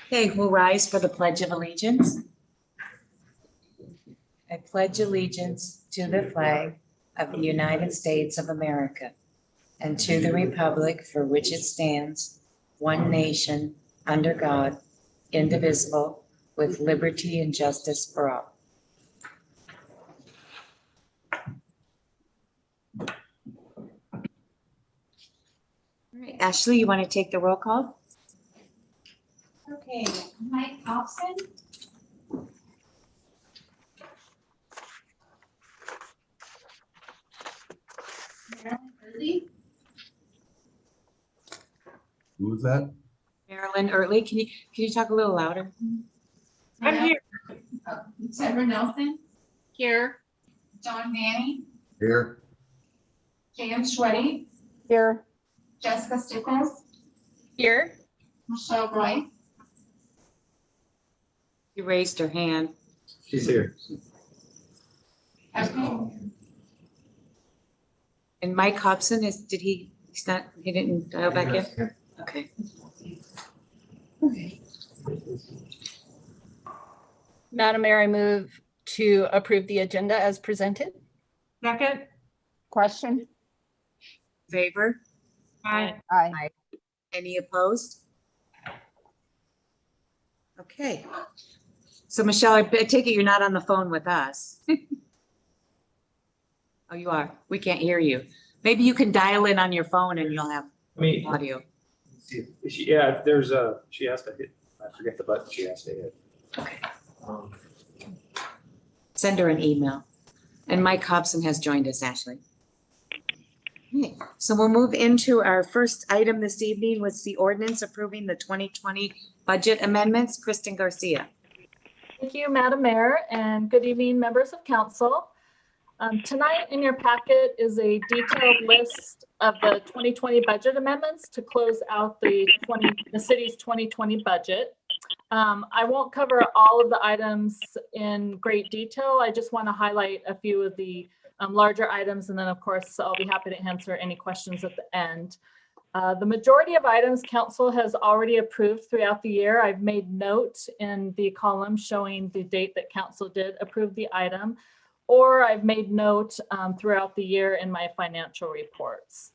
Okay, we'll rise for the Pledge of Allegiance. I pledge allegiance to the flag of the United States of America and to the republic for which it stands, one nation, under God, indivisible, with liberty and justice for all. All right, Ashley, you want to take the roll call? Okay, Mike Hobson. Marilyn Early. Who was that? Marilyn Early, can you talk a little louder? I'm here. Deborah Nelson. Here. John Manny. Here. Jan Schweddy. Here. Jessica Stickles. Here. Michelle Blythe. You raised her hand. She's here. Okay. And Mike Hobson he didn't dial back in? Okay. Madam Mayor, I move to approve the agenda as presented. Second? Question? Favor? Aye. Aye. Any opposed? Okay. So Michelle, I take it you're not on the phone with us. Oh, you are. We can't hear you. Maybe you can dial in on your phone and you'll have audio. Yeah, she has to hit, I forget the button she has to hit. Okay. Send her an email. And Mike Hobson has joined us, Ashley. Okay, so we'll move into our first item this evening, with the ordinance approving the 2020 budget amendments. Kristen Garcia. Thank you, Madam Mayor, and good evening, members of council. Tonight in your packet is a detailed list of the 2020 budget amendments to close out the city's 2020 budget. I won't cover all of the items in great detail. I just want to highlight a few of the larger items, and then of course I'll be happy to answer any questions at the end. The majority of items council has already approved throughout the year. I've made note in the column showing the date that council did approve the item, or I've made note throughout the year in my financial reports.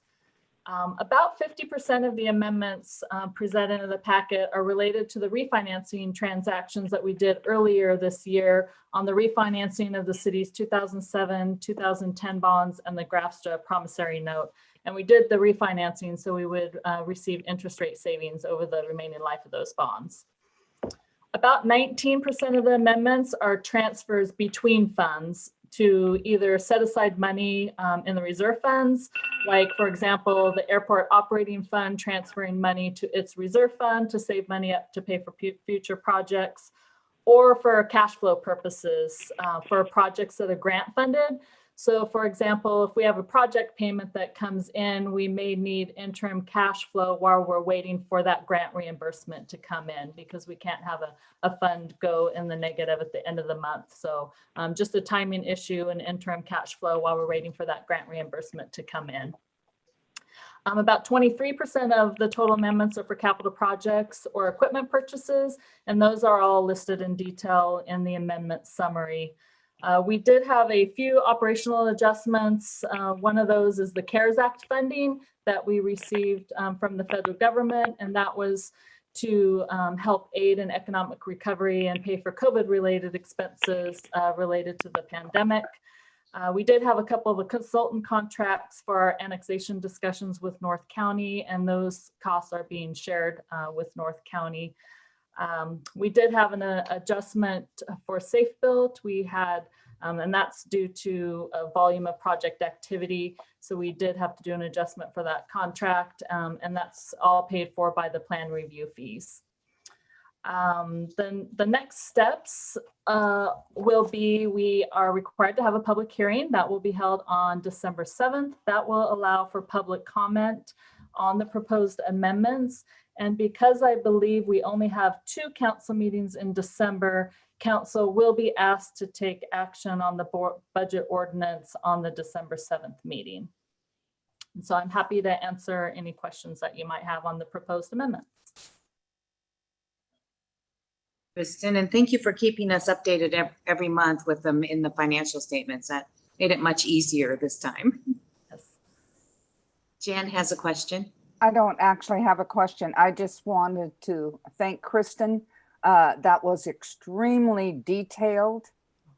About 50% of the amendments presented in the packet are related to the refinancing transactions that we did earlier this year on the refinancing of the city's 2007, 2010 bonds and the Grafstra promissory note. And we did the refinancing so we would receive interest rate savings over the remaining life of those bonds. About 19% of the amendments are transfers between funds to either set aside money in the reserve funds, like for example, the airport operating fund transferring money to its reserve fund to save money up to pay for future projects, or for cash flow purposes for projects that are grant funded. So for example, if we have a project payment that comes in, we may need interim cash flow while we're waiting for that grant reimbursement to come in, because we can't have a fund go in the negative at the end of the month. So just a timing issue and interim cash flow while we're waiting for that grant reimbursement to come in. About 23% of the total amendments are for capital projects or equipment purchases, and those are all listed in detail in the amendment summary. We did have a few operational adjustments. One of those is the CARES Act funding that we received from the federal government, and that was to help aid in economic recovery and pay for COVID-related expenses related to the pandemic. We did have a couple of consultant contracts for our annexation discussions with North County, and those costs are being shared with North County. We did have an adjustment for Safe Built. We had, and that's due to a volume of project activity. So we did have to do an adjustment for that contract, and that's all paid for by the plan review fees. Then the next steps will be, we are required to have a public hearing that will be held on December 7th. That will allow for public comment on the proposed amendments. And because I believe we only have 2 council meetings in December, council will be asked to take action on the budget ordinance on the December 7th meeting. And so I'm happy to answer any questions that you might have on the proposed amendments. Kristen, and thank you for keeping us updated every month with them in the financial statements. That made it much easier this time. Yes. Jan has a question. I don't actually have a question. I just wanted to thank Kristen. That was extremely detailed.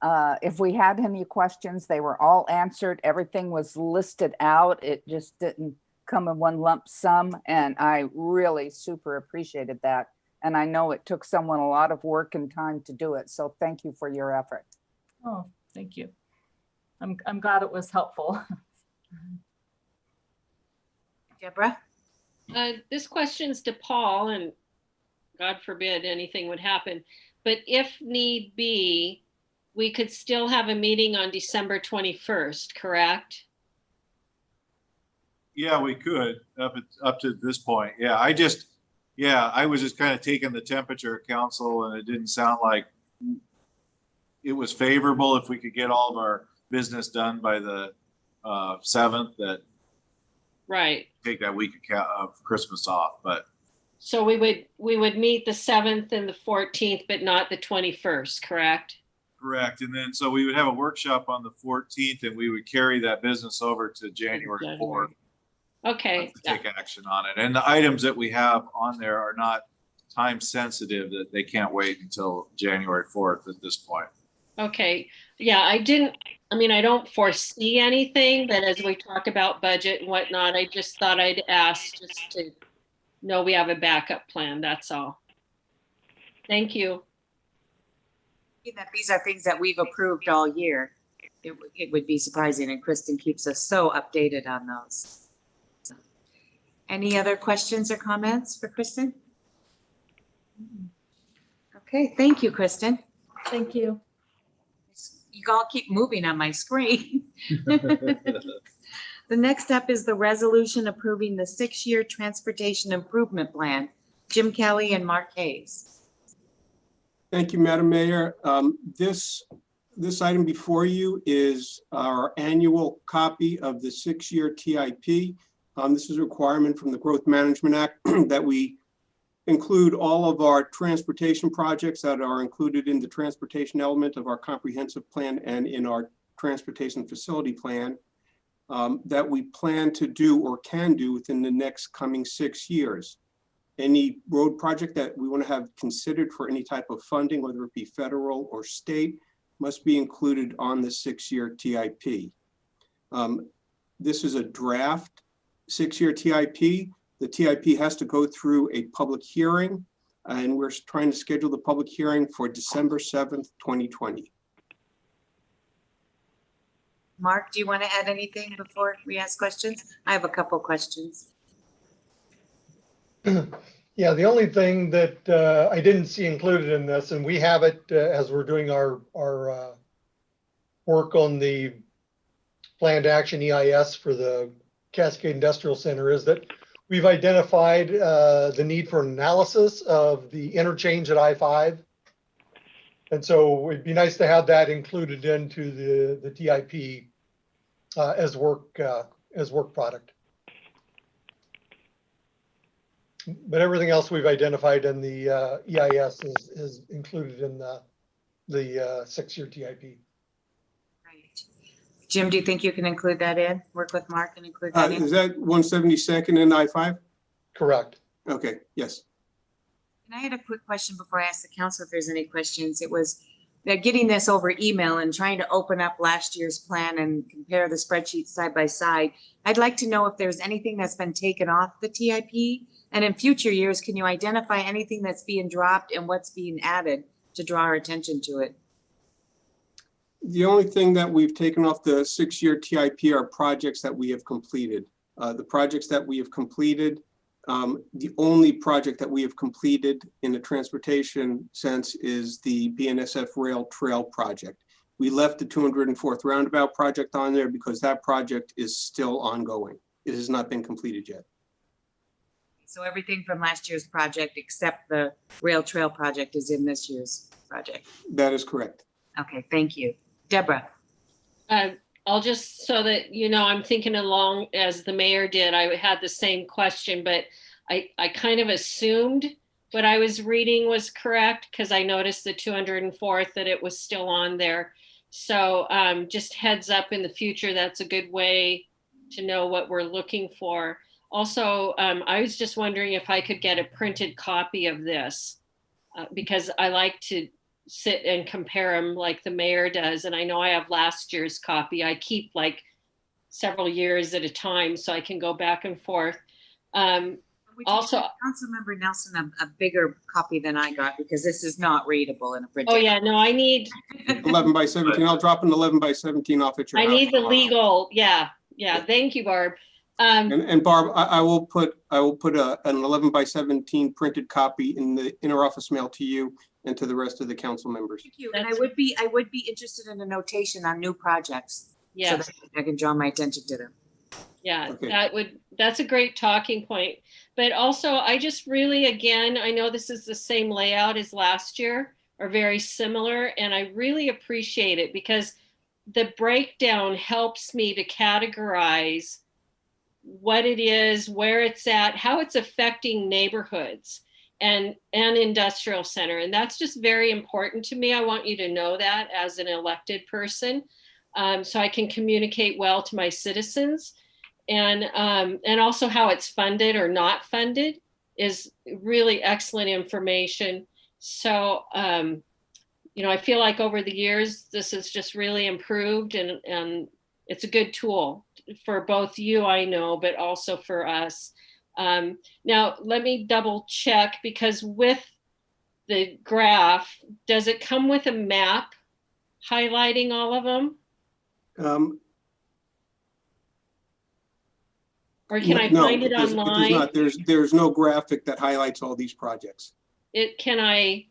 If we had any questions, they were all answered. Everything was listed out. It just didn't come in one lump sum. And I really super appreciated that. And I know it took someone a lot of work and time to do it. So thank you for your effort. Oh, thank you. I'm glad it was helpful. Deborah? This question's to Paul, and God forbid anything would happen. But if need be, we could still have a meeting on December 21st, correct? Yeah, we could up to this point. Yeah, I was just kind of taking the temperature of council, and it didn't sound like it was favorable if we could get all of our business done by the 7th, that Right. take that week of Christmas off. But So we would meet the 7th and the 14th, but not the 21st, correct? correct. And then so we would have a workshop on the 14th, and we would carry that business over to January 4th. Okay. To take action on it. And the items that we have on there are not time sensitive, that they can't wait until January 4th at this point. Okay. Yeah, I don't foresee anything, but as we talk about budget and whatnot, I just thought I'd ask just to know we have a backup plan. That's all. Thank you. That these are things that we've approved all year. It would be surprising, and Kristen keeps us so updated on those. Any other questions or comments for Kristen? Okay, thank you, Kristen. Thank you. You all keep moving on my screen. The next up is the resolution approving the 6-year transportation improvement plan. Jim Kelly and Mark Hayes. Thank you, Madam Mayor. This item before you is our annual copy of the 6-year TIP. This is a requirement from the Growth Management Act that we include all of our transportation projects that are included in the transportation element of our comprehensive plan and in our transportation facility plan that we plan to do or can do within the next coming 6 years. Any road project that we want to have considered for any type of funding, whether it be federal or state, must be included on the 6-year TIP. This is a draft 6-year TIP. The TIP has to go through a public hearing, and we're trying to schedule the public hearing for December 7th, 2020. Mark, do you want to add anything before we ask questions? I have a couple questions. Yeah, the only thing that I didn't see included in this, and we have it as we're doing our work on the planned action EIS for the Cascade Industrial Center, is that we've identified the need for analysis of the interchange at I-5. And so it'd be nice to have that included into the TIP as work product. But everything else we've identified in the EIS is included in the 6-year TIP. Right. Jim, do you think you can include that in? Work with Mark and include that in? Is that 172nd and I-5? Correct. Okay, yes. And I had a quick question before I ask the council if there's any questions. It was that getting this over email and trying to open up last year's plan and compare the spreadsheets side by side. I'd like to know if there's anything that's been taken off the TIP. And in future years, can you identify anything that's being dropped and what's being added to draw our attention to it? The only thing that we've taken off the 6-year TIP are projects that we have completed. The projects that we have completed, the only project that we have completed in a transportation sense is the BNSF Rail Trail project. We left the 204th Roundabout project on there because that project is still ongoing. It has not been completed yet. So everything from last year's project except the rail trail project is in this year's project. That is correct. Okay, thank you. Deborah. I'll just, so that, I'm thinking along as the mayor did, I had the same question, but I kind of assumed what I was reading was correct, because I noticed the 204th that it was still on there. So just heads up in the future, that's a good way to know what we're looking for. Also, I was just wondering if I could get a printed copy of this because I like to sit and compare them like the mayor does. And I know I have last year's copy. I keep like several years at a time so I can go back and forth. Would you Also- give Councilmember Nelson a bigger copy than I got because this is not readable in a printed. Oh yeah, no, I need 11 by 17. I'll drop an 11 by 17 off at your I house need the tomorrow. legal, yeah. Thank you, Barb. And Barb, I will put an 11 by 17 printed copy in the interoffice mail to you and to the rest of the council members. Thank you. And I would be interested in a notation on new projects. So Yes, that I can draw my attention to them. yeah, Okay. that's a great talking point. But also, I just really, again, I know this is the same layout as last year or very similar, and I really appreciate it because the breakdown helps me to categorize what it is, where it's at, how it's affecting neighborhoods and industrial center. And that's just very important to me. I want you to know that as an elected person, so I can communicate well to my citizens. And also how it's funded or not funded is really excellent information. So, I feel like over the years, this has just really improved and it's a good tool for both you, I know, but also for us. Now, let me double check because with the graph, does it come with a map highlighting all of them? Or can I No, find it does online? not. There's no graphic that highlights all these projects. Can I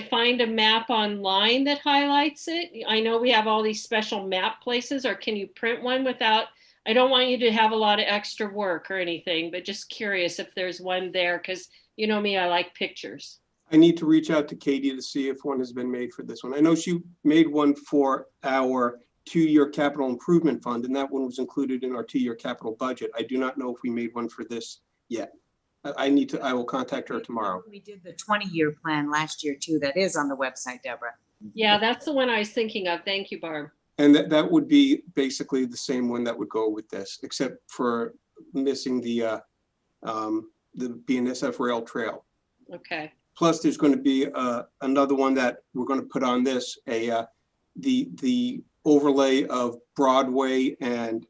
find a map online that highlights it? I know we have all these special map places, or can you print one without, I don't want you to have a lot of extra work or anything, but just curious if there's one there, because you know me, I like pictures. I need to reach out to Katie to see if one has been made for this one. I know she made one for our 2-year capital improvement fund, and that one was included in our 2-year capital budget. I do not know if we made one for this yet. I will contact her tomorrow. We did the 20-year plan last year too. That is on the website, Deborah. Yeah, that's the one I was thinking of. Thank you, Barb. And that would be basically the same one that would go with this, except for missing the BNSF rail trail. Okay. Plus, there's going to be another one that we're going to put on this, the overlay of Broadway and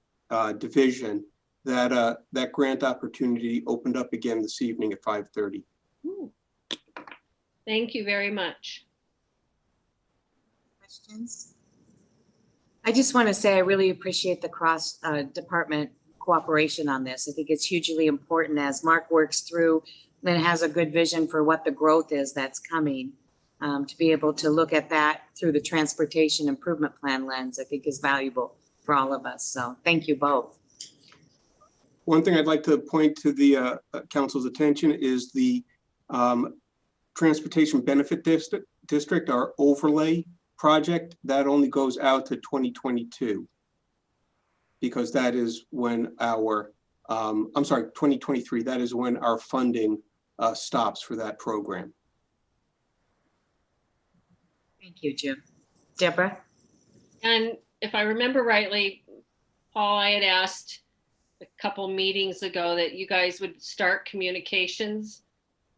Division. That grant opportunity opened up again this evening at 5:30. Thank you very much. Questions? I just want to say I really appreciate the cross department cooperation on this. I think it's hugely important as Mark works through and has a good vision for what the growth is that's coming. To be able to look at that through the transportation improvement plan lens, I think is valuable for all of us. So thank you both. One thing I'd like to point to the council's attention is the Transportation Benefit District, our overlay project, that only goes out to 2022. Because that is when our, 2023, that is when our funding stops for that program. Thank you, Jim. Deborah? And if I remember rightly, Paul, I had asked a couple meetings ago that you guys would start communications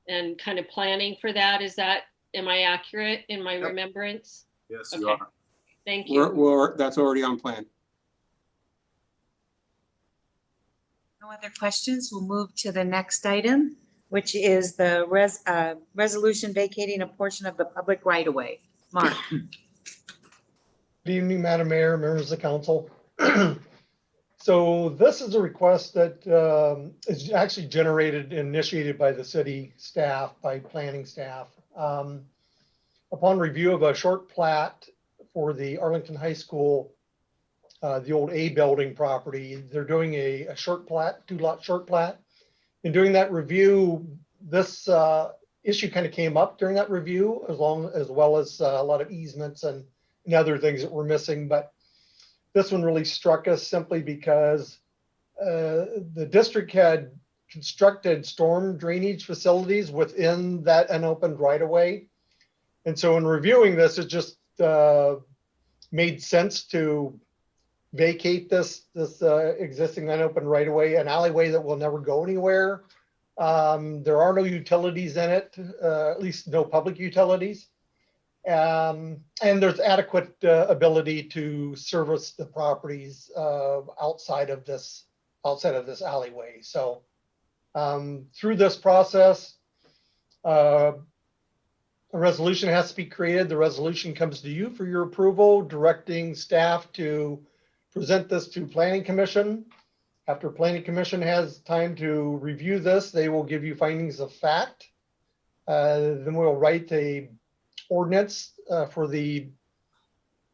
and kind of planning for that. Am I accurate in my remembrance? Yes, you Okay. are. Thank you. That's already on plan. No other questions? We'll move to the next item, which is the resolution vacating a portion of the public right-of-way. Mark? Good evening, Madam Mayor, members of the council. So this is a request that is actually generated and initiated by the city staff, by planning staff. Upon review of a short plat for the Arlington High School, the old A building property, they're doing a short plat, 2-lot short plat. In doing that review, this issue kind of came up during that review, as well as a lot of easements and other things that were missing. But this one really struck us simply because the district had constructed storm drainage facilities within that unopened right of way. And so in reviewing this, it just made sense to vacate this existing unopened right of way, an alleyway that will never go anywhere. There are no utilities in it, at least no public utilities. And there's adequate ability to service the properties outside of this alleyway. So through this process, a resolution has to be created. The resolution comes to you for your approval, directing staff to present this to Planning Commission. After Planning Commission has time to review this, they will give you findings of fact. Then we'll write a ordinance for the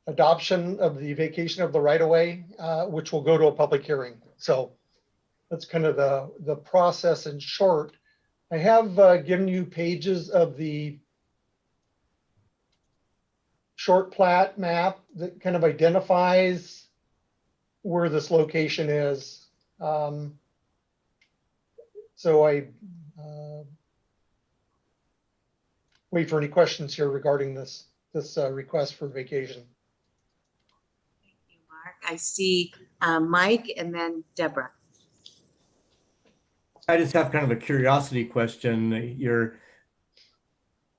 adoption of the vacation of the right-of-way, which will go to a public hearing. So that's kind of the process in short. I have given you pages of the short plat map that kind of identifies where this location is. So I wait for any questions here regarding this request for vacation. Thank you, Mark. I see Mike and then Deborah. I just have kind of a curiosity question.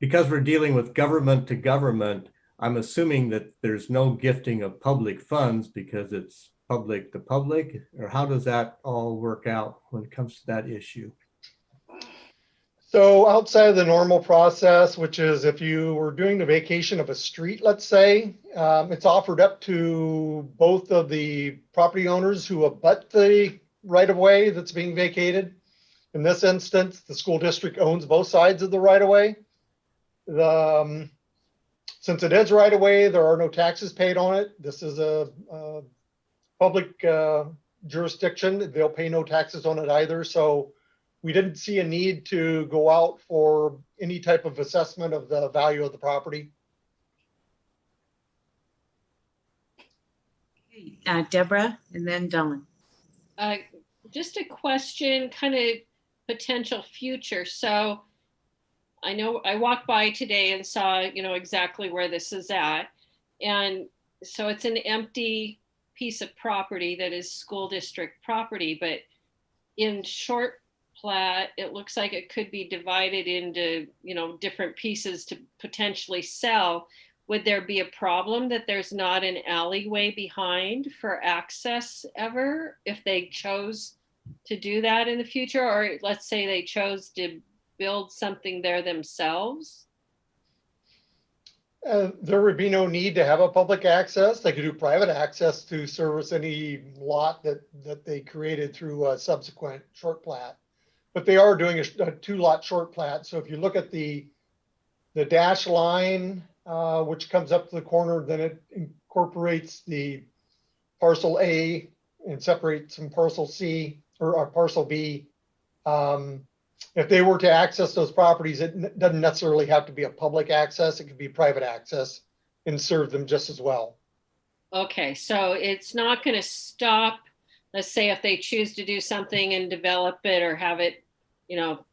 Because we're dealing with government to government, I'm assuming that there's no gifting of public funds because it's public to public, or how does that all work out when it comes to that issue? So outside of the normal process, which is if you were doing the vacation of a street, let's say, it's offered up to both of the property owners who abut the right-of-way that's being vacated. In this instance, the school district owns both sides of the right-of-way. Since it is right-of-way, there are no taxes paid on it. This is a public jurisdiction. They'll pay no taxes on it either. So we didn't see a need to go out for any type of assessment of the value of the property. Deborah and then Dawn. Just a question, kind of potential future. So I know I walked by today and saw, exactly where this is at. And so it's an empty piece of property that is school district property, but in short plat, it looks like it could be divided into, different pieces to potentially sell. Would there be a problem that there's not an alleyway behind for access ever if they chose to do that in the future? Or let's say they chose to build something there themselves? There would be no need to have a public access. They could do private access to service any lot that they created through a subsequent short plat. But they are doing a 2-lot short plat. So if you look at the dash line, which comes up to the corner, then it incorporates the parcel A and separates from parcel C or parcel B. If they were to access those properties, it doesn't necessarily have to be a public access. It could be private access and serve them just as well. Okay, so it's not going to stop, let's say if they choose to do something and develop it or have it,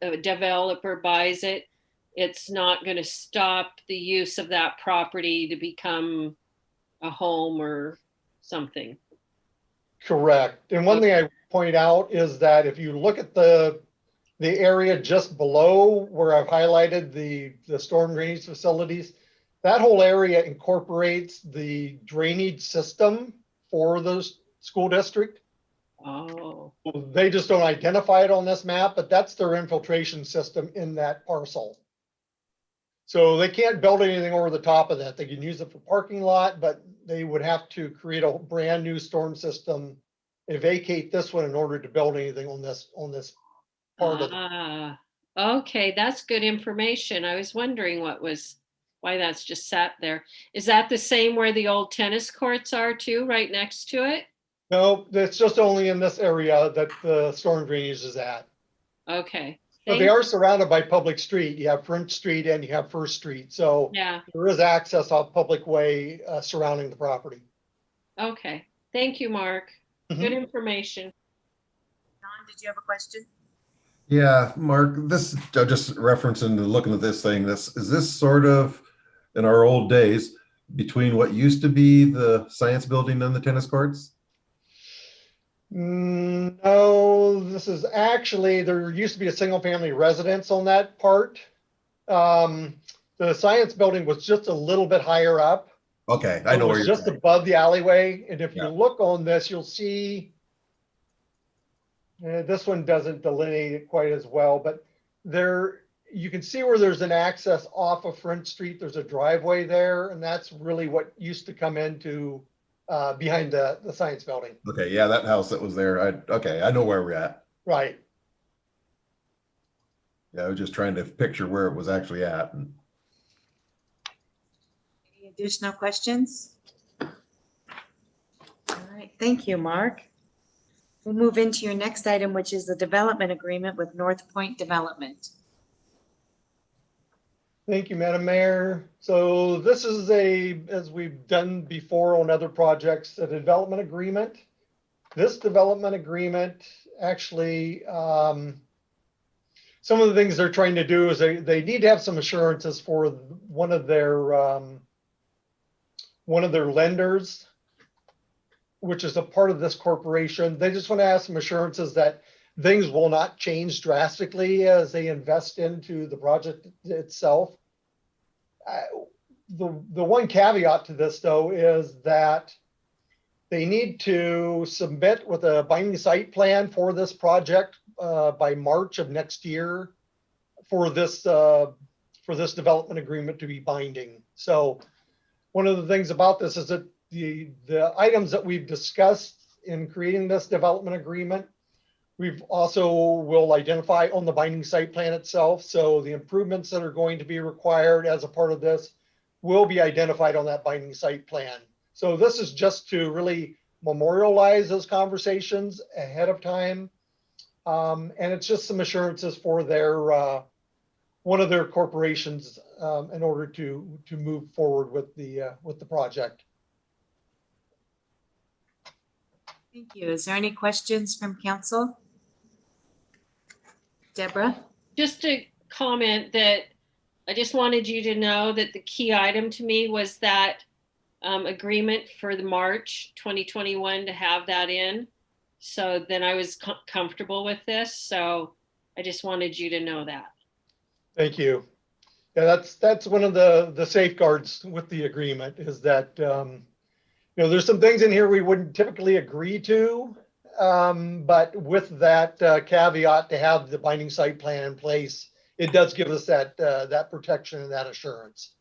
a developer buys it, it's not going to stop the use of that property to become a home or something. Correct. And one thing I point out is that if you look at the area just below where I've highlighted the storm drainage facilities, that whole area incorporates the drainage system for the school district. Oh. They just don't identify it on this map, but that's their infiltration system in that parcel. So they can't build anything over the top of that. They can use it for parking lot, but they would have to create a brand new storm system and vacate this one in order to build anything on this part of it. Okay, that's good information. I was wondering why that's just sat there. Is that the same where the old tennis courts are too, right next to it? No, it's just only in this area that the storm drainage is at. Okay. But they are surrounded by public street. You have French Street and you have First Street. So yeah, there is access off public way surrounding the property. Okay. Thank you, Mark. Good information. Dawn, did you have a question? Yeah, Mark, this, just referencing to looking at this thing, is this sort of in our old days between what used to be the science building and the tennis courts? No, this is actually, there used to be a single family residence on that part. The science building was just a little bit higher up. Okay, I know It where was you're just going. above the alleyway. And if you Yeah. look on this, you'll see, this one doesn't delineate it quite as well, but there, you can see where there's an access off of French Street. There's a driveway there, and that's really what used to come into behind the science building. Okay, yeah, that house that was there. Okay, I know where we're at. Right. Yeah, I was just trying to picture where it was actually at. And Any additional questions? All right, thank you, Mark. We'll move into your next item, which is the development agreement with North Point Development. Thank you, Madam Mayor. So this is as we've done before on other projects, a development agreement. This development agreement actually, some of the things they're trying to do is they need to have some assurances for one of their lenders, which is a part of this corporation. They just want to have some assurances that things will not change drastically as they invest into the project itself. The one caveat to this, though, is that they need to submit with a binding site plan for this project by March of next year for this development agreement to be binding. So one of the things about this is that the items that we've discussed in creating this development agreement, we've also will identify on the binding site plan itself. So the improvements that are going to be required as a part of this will be identified on that binding site plan. So this is just to really memorialize those conversations ahead of time. And it's just some assurances for their one of their corporations in order to move forward with the project. Thank you. Is there any questions from council? Deborah? Just to comment that I just wanted you to know that the key item to me was that agreement for the March 2021 to have that in. So then I was comfortable with this. So I just wanted you to know that. Thank you. Yeah, that's one of the safeguards with the agreement is that, you know, there's some things in here we wouldn't typically agree to, but with that caveat to have the binding site plan in place, it does give us that protection and that assurance.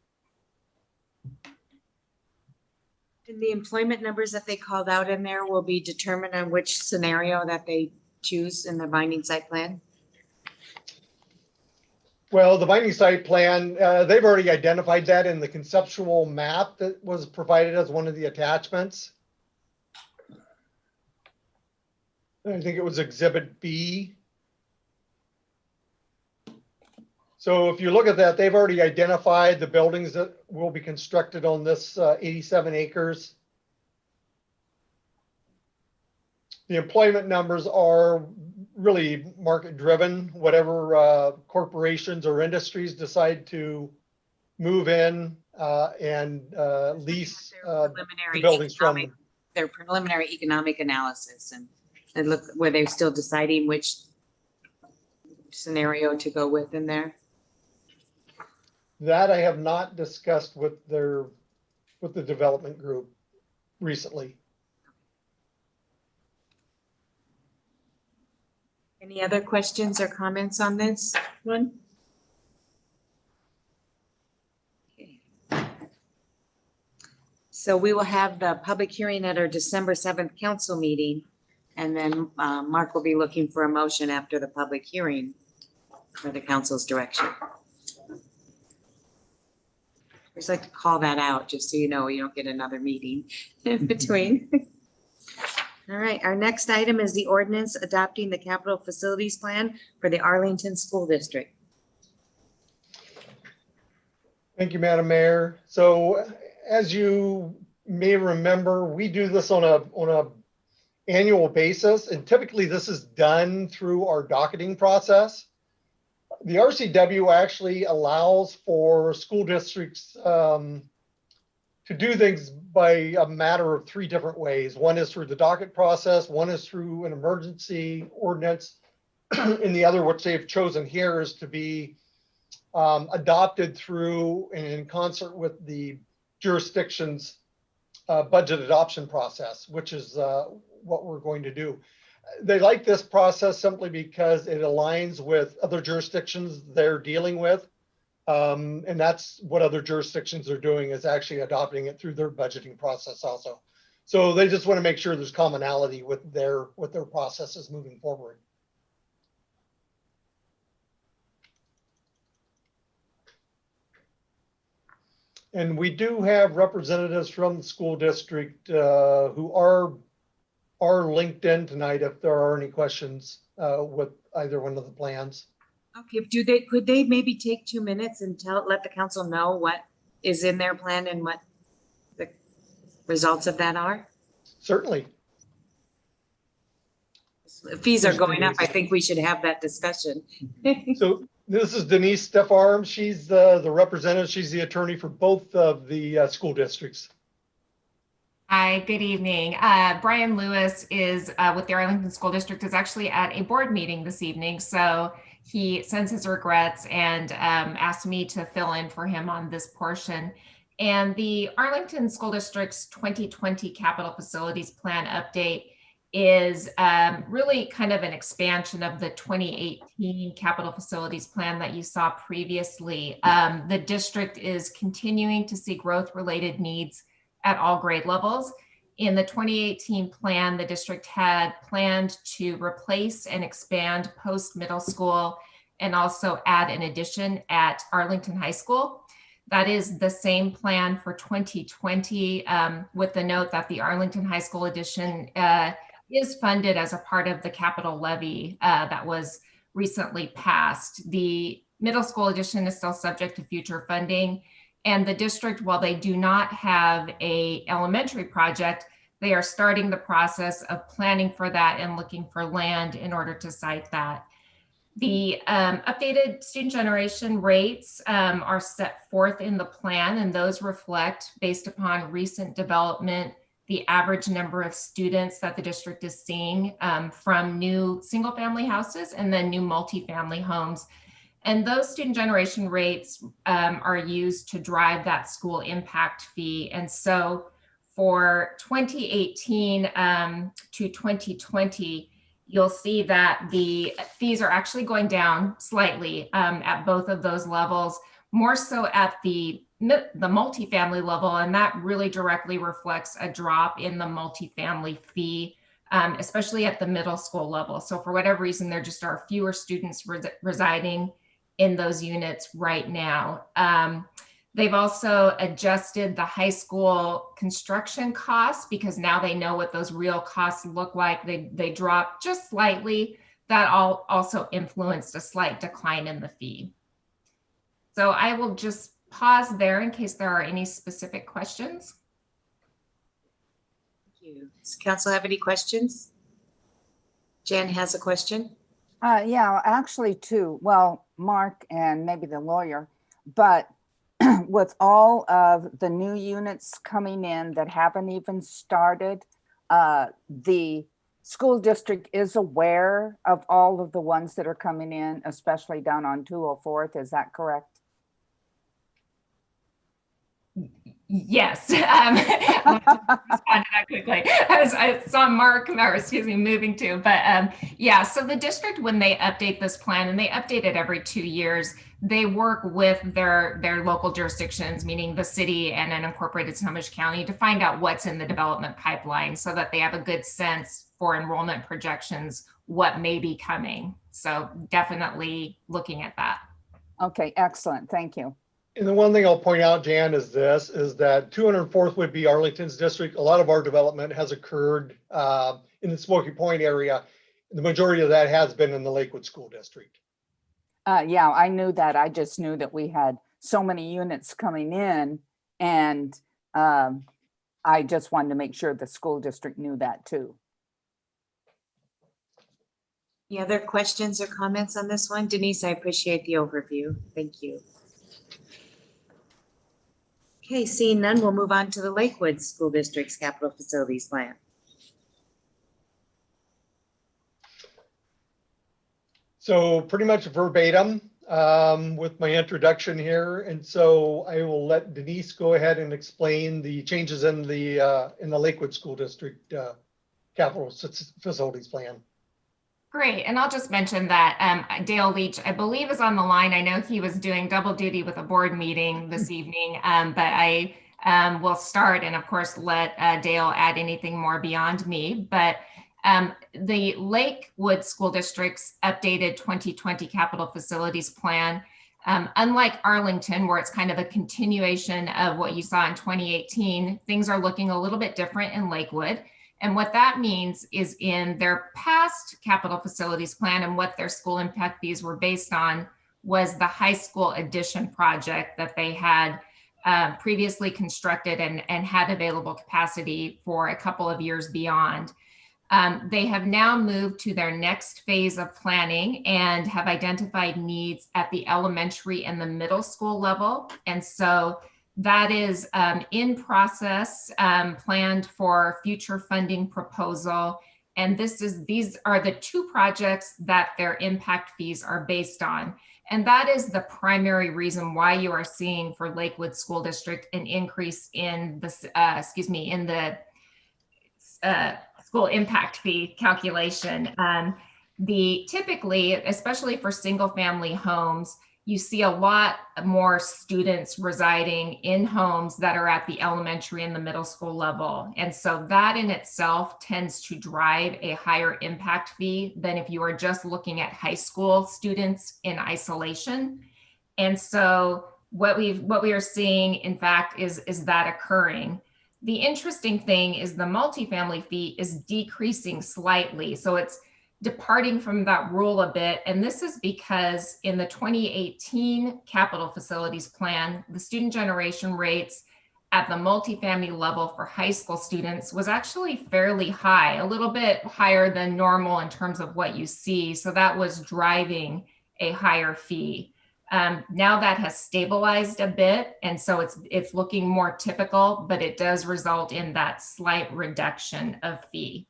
And the employment numbers that they called out in there will be determined on which scenario that they choose in the binding site plan? Well, the binding site plan, they've already identified that in the conceptual map that was provided as one of the attachments. I think it was Exhibit B. So if you look at that, they've already identified the buildings that will be constructed on this 87 acres. The employment numbers are really market driven. Whatever corporations or industries decide to move in and lease the buildings from. Their preliminary economic analysis and look where they're still deciding which scenario to go with in there. That I have not discussed with the development group recently. Any other questions or comments on this one? Okay. So we will have the public hearing at our December 7th council meeting. And then Mark will be looking for a motion after the public hearing for the council's direction. I just like to call that out, just so you know, you don't get another meeting in between. All right, our next item is the ordinance adopting the capital facilities plan for the Arlington School District. Thank you, Madam Mayor. So as you may remember, we do this on a annual basis, and typically this is done through our docketing process. The RCW actually allows for school districts to do things by a matter of 3 different ways. One is through the docket process, one is through an emergency ordinance, and the other, which they've chosen here, is to be adopted through and in concert with the jurisdiction's budget adoption process, which is what we're going to do. They like this process simply because it aligns with other jurisdictions they're dealing with. And that's what other jurisdictions are doing, is actually adopting it through their budgeting process also. So they just want to make sure there's commonality with their processes moving forward. And we do have representatives from the school district who are linked in tonight if there are any questions with either one of the plans. Okay, could they maybe take 2 minutes and let the council know what is in their plan and what the results of that are? Certainly. If fees are going up, I think we should have that discussion. So this is Denise Steffarm. She's the representative. She's the attorney for both of the school districts. Hi, good evening. Brian Lewis is with the Arlington School District, is actually at a board meeting this evening. So he sends his regrets and asked me to fill in for him on this portion. And the Arlington School District's 2020 Capital Facilities Plan update is really kind of an expansion of the 2018 Capital Facilities Plan that you saw previously. The district is continuing to see growth-related needs at all grade levels. In the 2018 plan, the district had planned to replace and expand post-middle school and also add an addition at Arlington High School. That is the same plan for 2020, with the note that the Arlington High School addition is funded as a part of the capital levy that was recently passed. The middle school addition is still subject to future funding. And the district, while they do not have an elementary project, they are starting the process of planning for that and looking for land in order to site that. The updated student generation rates are set forth in the plan, and those reflect, based upon recent development, the average number of students that the district is seeing from new single-family houses and then new multifamily homes. And those student generation rates are used to drive that school impact fee. And so for 2018 to 2020, you'll see that the fees are actually going down slightly at both of those levels, more so at the multifamily level. And that really directly reflects a drop in the multifamily fee, especially at the middle school level. So for whatever reason, there just are fewer students residing in those units right now. They've also adjusted the high school construction costs because now they know what those real costs look like. They dropped just slightly. That also influenced a slight decline in the fee. So I will just pause there in case there are any specific questions. Thank you. Does council have any questions? Jen has a question. Yeah, actually two. Well, Mark and maybe the lawyer, but with all of the new units coming in that haven't even started, the school district is aware of all of the ones that are coming in, especially down on 204th. Is that correct? Yes, I responded that quickly. I saw Mark, or excuse me, moving to, but yeah, so the district, when they update this plan, and they update it every 2 years, they work with their local jurisdictions, meaning the city and unincorporated Snohomish County, to find out what's in the development pipeline so that they have a good sense for enrollment projections, what may be coming. So definitely looking at that. Okay, excellent. Thank you. And the one thing I'll point out, Jan, is that 204th would be Arlington's district. A lot of our development has occurred in the Smoky Point area. The majority of that has been in the Lakewood School District. Yeah, I knew that. I just knew that we had so many units coming in, and I just wanted to make sure the school district knew that too. Any other questions or comments on this one? Denise, I appreciate the overview. Thank you. Okay, seeing none, we'll move on to the Lakewood School District's capital facilities plan. So pretty much verbatim with my introduction here. And so I will let Denise go ahead and explain the changes in the Lakewood School District capital facilities plan. Great. And I'll just mention that Dale Leach, I believe, is on the line. I know he was doing double duty with a board meeting this evening, but I will start and, of course, let Dale add anything more beyond me. But the Lakewood School District's updated 2020 capital facilities plan, unlike Arlington, where it's kind of a continuation of what you saw in 2018, things are looking a little bit different in Lakewood. And what that means is in their past capital facilities plan and what their school impact fees were based on was the high school addition project that they had previously constructed and had available capacity for a couple of years beyond. They have now moved to their next phase of planning and have identified needs at the elementary and the middle school level. And so that is in process, planned for future funding proposal. And these are the two projects that their impact fees are based on. And that is the primary reason why you are seeing for Lakewood School District an increase in the, school impact fee calculation. Typically, especially for single family homes, you see a lot more students residing in homes that are at the elementary and the middle school level. And so that in itself tends to drive a higher impact fee than if you are just looking at high school students in isolation. And so what we are seeing, in fact, is that occurring. The interesting thing is the multifamily fee is decreasing slightly. So it's departing from that rule a bit. And this is because in the 2018 capital facilities plan, the student generation rates at the multifamily level for high school students was actually fairly high, a little bit higher than normal in terms of what you see. So that was driving a higher fee. Now that has stabilized a bit. And so it's looking more typical, but it does result in that slight reduction of fee.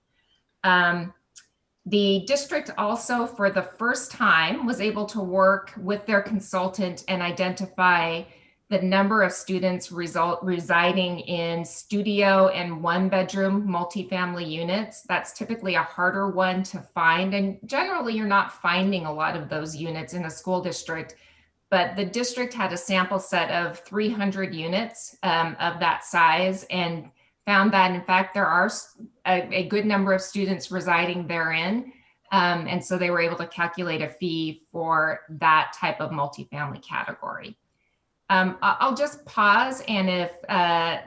The district also, for the first time, was able to work with their consultant and identify the number of students residing in studio and one-bedroom multifamily units. That's typically a harder one to find. And generally, you're not finding a lot of those units in a school district. But the district had a sample set of 300 units of that size and found that, in fact, there are a good number of students residing therein. And so they were able to calculate a fee for that type of multifamily category. I'll just pause, and if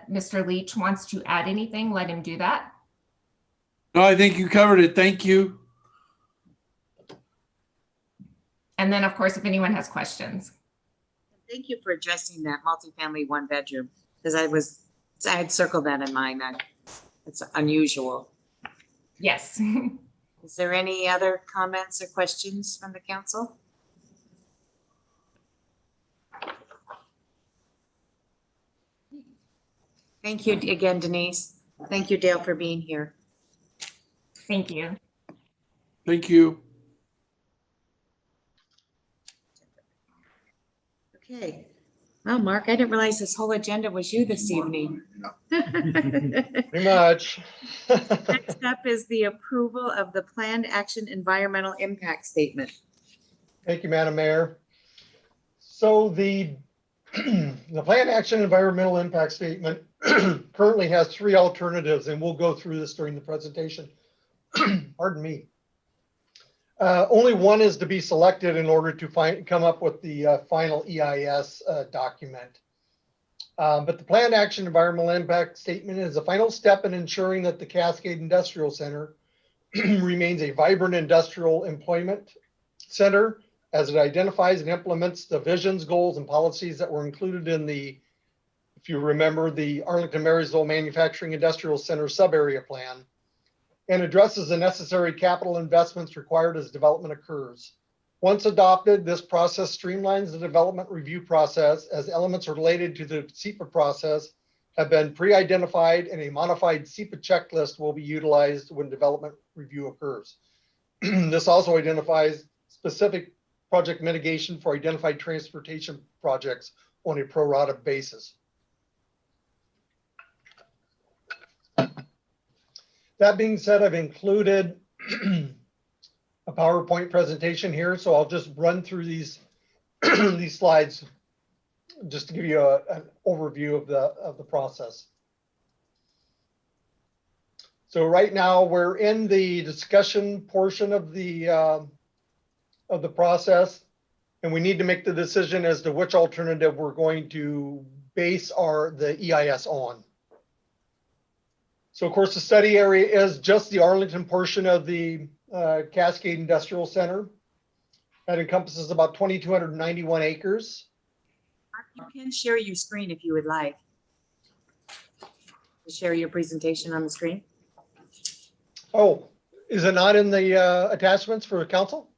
Mr. Leach wants to add anything, let him do that. No, I think you covered it. Thank you. And then, of course, if anyone has questions. Thank you for addressing that multifamily one bedroom, because I had circled that in mind. It's unusual. Yes. Is there any other comments or questions from the council? Thank you again, Denise. Thank you, Dale, for being here. Thank you. Thank you. Okay. Well, Mark, I didn't realize this whole agenda was you this evening. Pretty much. Next up is the approval of the planned action environmental impact statement. Thank you, Madam Mayor. So the planned action environmental impact statement currently has three alternatives, and we'll go through this during the presentation. Pardon me. Only one is to be selected in order to come up with the final EIS document. But the planned action environmental impact statement is a final step in ensuring that the Cascade Industrial Center remains a vibrant industrial employment center as it identifies and implements the visions, goals, and policies that were included in the, if you remember, the Arlington Marysville Manufacturing Industrial Center sub-area plan. and addresses the necessary capital investments required as development occurs. Once adopted, this process streamlines the development review process as elements related to the SEPA process have been pre-identified, and a modified SEPA checklist will be utilized when development review occurs. This also identifies specific project mitigation for identified transportation projects on a pro rata basis. That being said, I've included a PowerPoint presentation here, so I'll just run through these these slides just to give you an overview of the process. So right now we're in the discussion portion of the process, and we need to make the decision as to which alternative we're going to base the EIS on. So of course, the study area is just the Arlington portion of the Cascade Industrial Center. That encompasses about 2,291 acres. You can share your screen if you would like. Share your presentation on the screen. Oh, is it not in the attachments for council?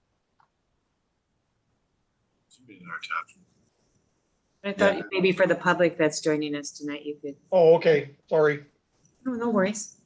I thought maybe for the public that's joining us tonight, you could. Oh, okay, sorry. No, no worries.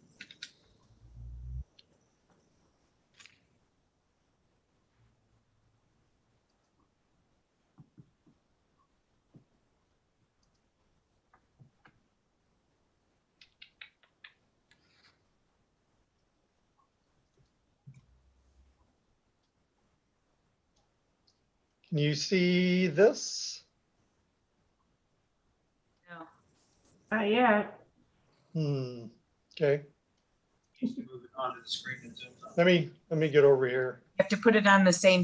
Can you see this? No. Not yet. Okay. Move it onto the screen and zoom on. Let me get over here. You have to put it on the same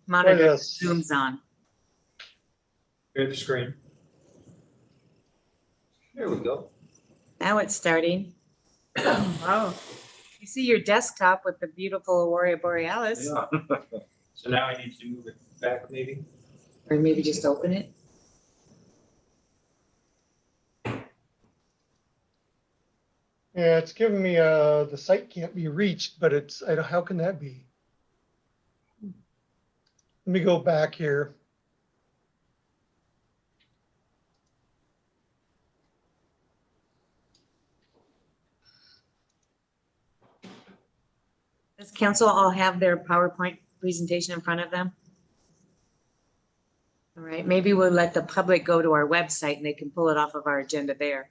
monitor that this. Zoom's on. Share the screen. There we go. Now it's starting. Oh, You see your desktop with the beautiful Aurora Borealis, Yeah. So now I need to move it back maybe. or maybe just open it. Yeah, it's giving me the site can't be reached, but how can that be? Let me go back here. Does council all have their PowerPoint presentation in front of them? All right, maybe we'll let the public go to our website and they can pull it off of our agenda there.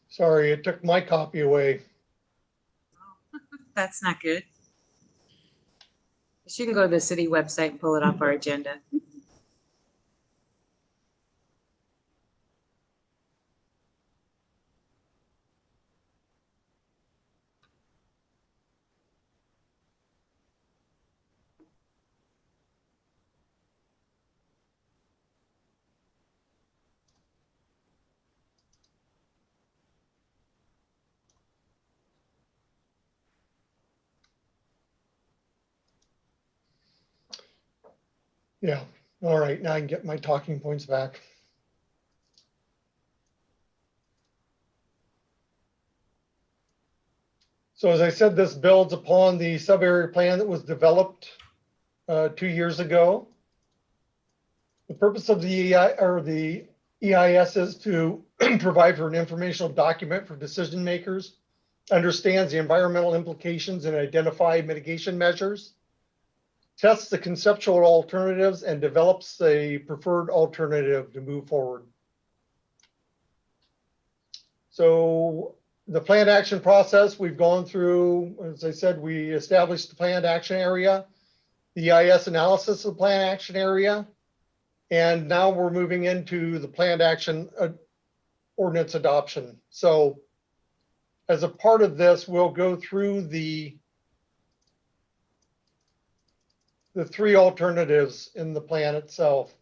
Sorry, it took my copy away. That's not good. You can go to the city website and pull it off our agenda. Yeah, all right, now I can get my talking points back. So as I said, this builds upon the sub-area plan that was developed 2 years ago. The purpose of the EIS is to provide for an informational document for decision makers, understands the environmental implications and identify mitigation measures, tests the conceptual alternatives, and develops a preferred alternative to move forward. So the planned action process, we've gone through, as I said, we established the planned action area, the EIS analysis of the planned action area, and now we're moving into the planned action ordinance adoption. So as a part of this, we'll go through the three alternatives in the plan itself.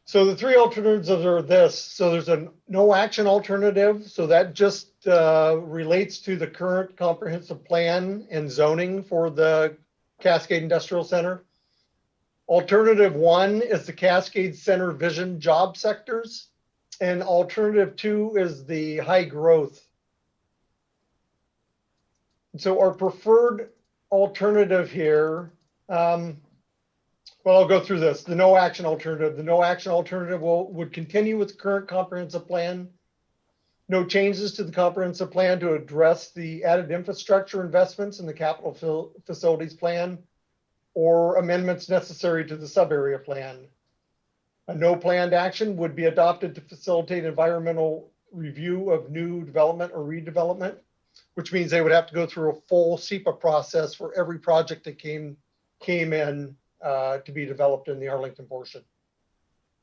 So the three alternatives are this. So there's a no action alternative. So that just relates to the current comprehensive plan and zoning for the Cascade Industrial Center. Alternative 1 is the Cascade Center Vision job sectors. And alternative 2 is the high growth. So our preferred alternative here, well, I'll go through this. The no action alternative. The no action alternative would continue with the current comprehensive plan. No changes to the comprehensive plan to address the added infrastructure investments in the capital facilities plan or amendments necessary to the sub-area plan. A no planned action would be adopted to facilitate environmental review of new development or redevelopment, which means they would have to go through a full SEPA process for every project that came in to be developed in the Arlington portion.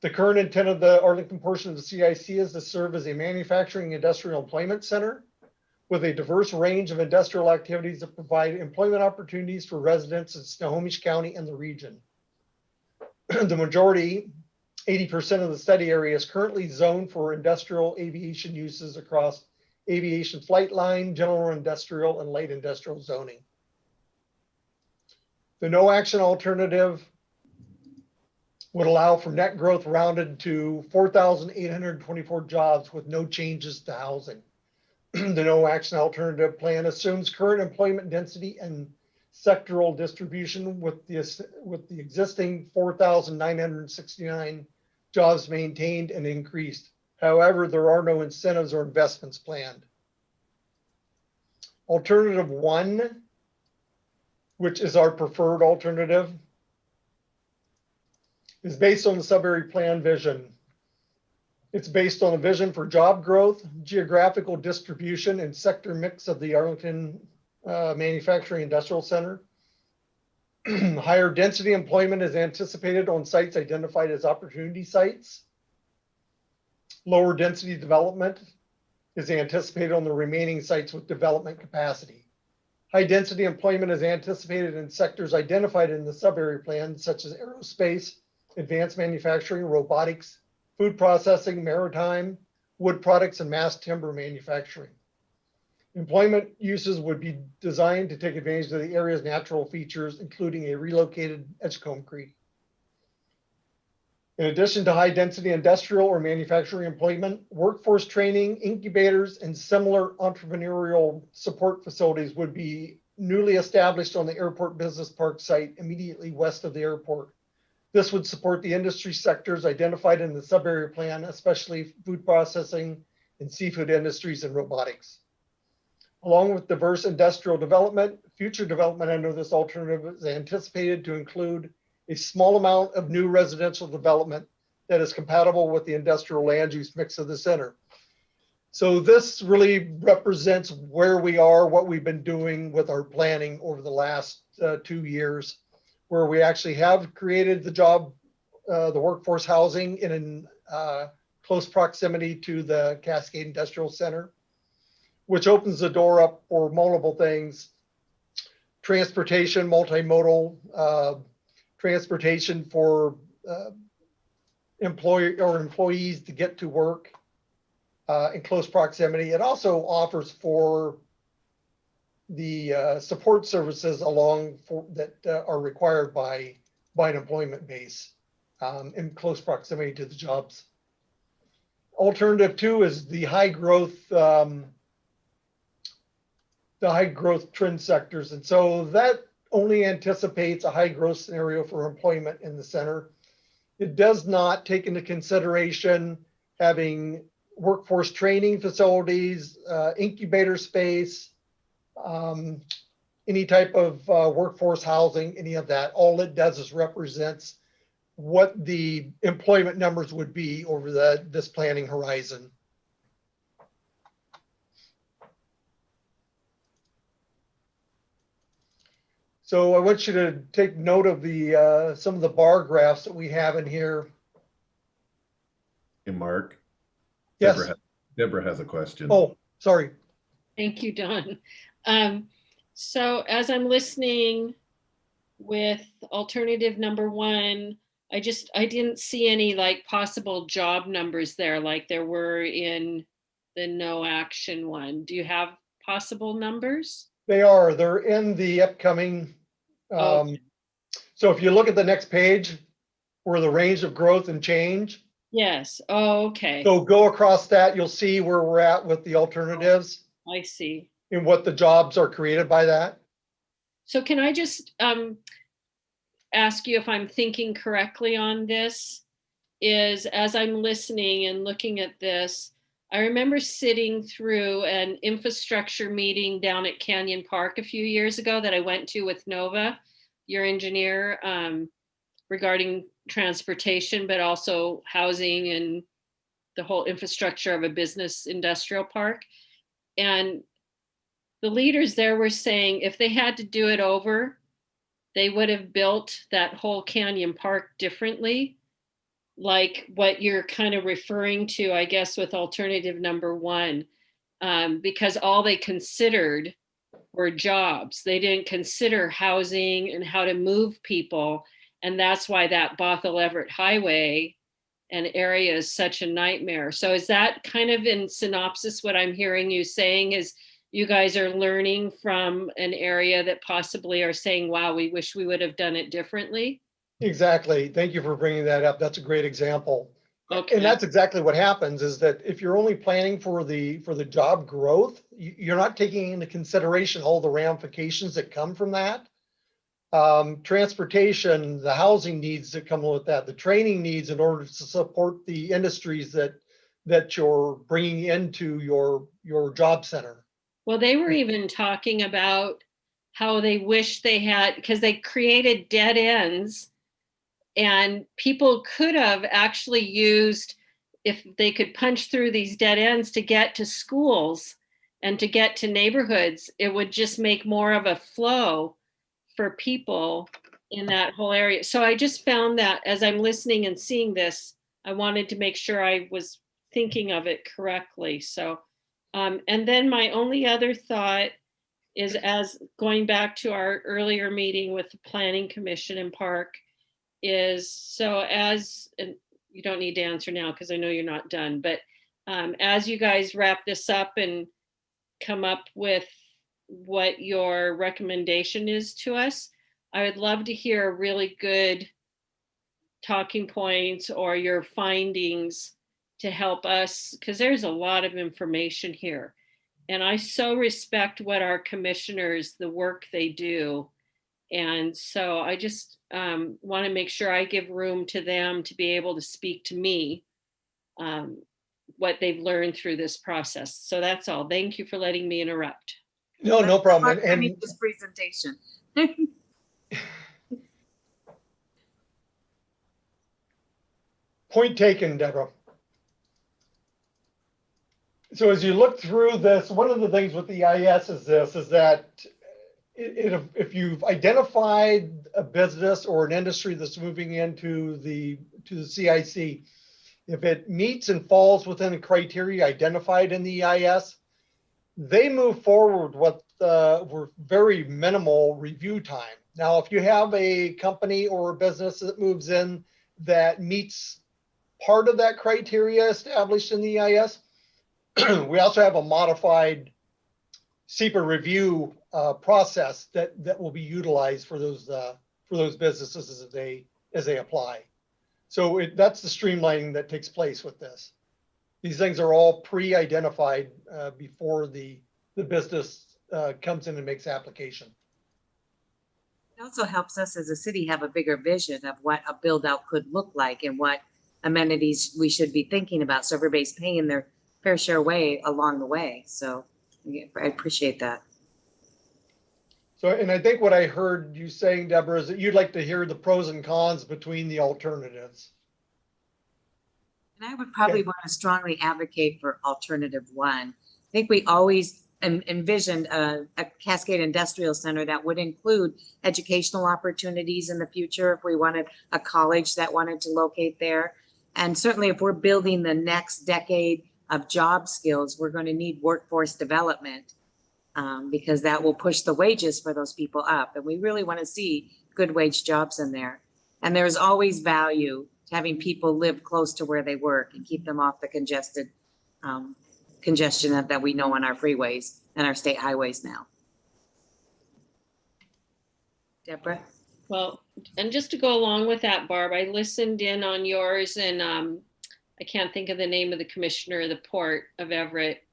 The current intent of the Arlington portion of the CIC is to serve as a manufacturing industrial employment center with a diverse range of industrial activities that provide employment opportunities for residents in Snohomish County and the region. The majority, 80% of the study area is currently zoned for industrial aviation uses across aviation flight line, general industrial, and light industrial zoning. The no action alternative would allow for net growth rounded to 4,824 jobs with no changes to housing. The no action alternative plan assumes current employment density and sectoral distribution with the existing 4,969 jobs maintained and increased. However, there are no incentives or investments planned. Alternative 1, which is our preferred alternative, is based on the sub-area plan vision. It's based on a vision for job growth, geographical distribution, and sector mix of the Arlington Manufacturing Industrial Center. Higher density employment is anticipated on sites identified as opportunity sites. Lower density development is anticipated on the remaining sites with development capacity. High density employment is anticipated in sectors identified in the sub-area plan, such as aerospace, advanced manufacturing, robotics, food processing, maritime, wood products, and mass timber manufacturing. Employment uses would be designed to take advantage of the area's natural features, including a relocated Edgecombe Creek. In addition to high density industrial or manufacturing employment, workforce training, incubators, and similar entrepreneurial support facilities would be newly established on the airport business park site immediately west of the airport. This would support the industry sectors identified in the sub-area plan, especially food processing and seafood industries and robotics. Along with diverse industrial development, future development under this alternative is anticipated to include a small amount of new residential development that is compatible with the industrial land use mix of the center. So this really represents where we are, what we've been doing with our planning over the last 2 years, where we actually have created the workforce housing in close proximity to the Cascade Industrial Center, which opens the door up for multiple things: transportation, multimodal transportation for employees to get to work in close proximity. It also offers for the support services that are required by an employment base in close proximity to the jobs. Alternative 2 is the high growth trend sectors. And so that only anticipates a high growth scenario for employment in the center. It does not take into consideration having workforce training facilities, incubator space, any type of workforce housing, any of that. All it does is represents what the employment numbers would be over this planning horizon. So I want you to take note of some of the bar graphs that we have in here. Hey, Mark. Yes. Deborah has a question. Oh, sorry. Thank you, Don. So as I'm listening with alternative number one, I didn't see any like possible job numbers there like there were in the no action one. Do you have possible numbers? They're in the upcoming. So if you look at the next page where the range of growth and change. Yes. Oh, okay. So go across that, you'll see where we're at with the alternatives I see. and what the jobs are created by that. So can I just ask you if I'm thinking correctly on this? Is as I'm listening and looking at this, I remember sitting through an infrastructure meeting down at Canyon Park a few years ago that I went to with Nova, your engineer, regarding transportation, but also housing and the whole infrastructure of a business industrial park. And the leaders there were saying if they had to do it over, they would have built that whole Canyon Park differently, like what you're kind of referring to, I guess, with alternative number one, because all they considered were jobs. They didn't consider housing and how to move people. And that's why that Bothell Everett Highway and area is such a nightmare. So is that kind of in synopsis what I'm hearing you saying is you guys are learning from an area that possibly are saying, wow, we wish we would have done it differently? Exactly. Thank you for bringing that up. That's a great example. Okay. And that's exactly what happens is that if you're only planning for the job growth, you're not taking into consideration all the ramifications that come from that. Transportation, the housing needs that come with that, the training needs in order to support the industries that you're bringing into your job center. Well, they were even talking about how they wish they had, because they created dead ends and people could have actually used, if they could punch through these dead ends to get to schools and to get to neighborhoods, it would just make more of a flow for people in that whole area. So I just found that as I'm listening and seeing this, I wanted to make sure I was thinking of it correctly. So, and then my only other thought is, as going back to our earlier meeting with the Planning Commission in Park, is so as, and you don't need to answer now because I know you're not done, but as you guys wrap this up and come up with what your recommendation is to us, I would love to hear really good talking points or your findings to help us, because there's a lot of information here. And I so respect what our commissioners, the work they do. And so I just want to make sure I give room to them to be able to speak to me what they've learned through this process. So that's all. Thank you for letting me interrupt. No problem. I mean, this presentation. Point taken, Deborah. So as you look through this, one of the things with the EIS is that if you've identified a business or an industry that's moving into the CIC, if it meets and falls within the criteria identified in the EIS, they move forward with very minimal review time. Now, if you have a company or a business that moves in that meets part of that criteria established in the EIS, we also have a modified SEPA review process that will be utilized for those businesses as they apply. So that's the streamlining that takes place with this. These things are all pre-identified before the business comes in and makes application. It also helps us as a city have a bigger vision of what a build out could look like and what amenities we should be thinking about. So everybody's paying their fair share way along the way. So I appreciate that. So, and I think what I heard you saying, Deborah, is that you'd like to hear the pros and cons between the alternatives. And I would probably want to strongly advocate for alternative one. I think we always envisioned a Cascade Industrial Center that would include educational opportunities in the future if we wanted a college that wanted to locate there. And certainly if we're building the next decade of job skills, we're going to need workforce development because that will push the wages for those people up. And we really want to see good wage jobs in there. And there's always value to having people live close to where they work and keep them off the congestion that we know on our freeways and our state highways now. Deborah? Well, and just to go along with that, Barb, I listened in on yours, and I can't think of the name of the commissioner of the Port of Everett.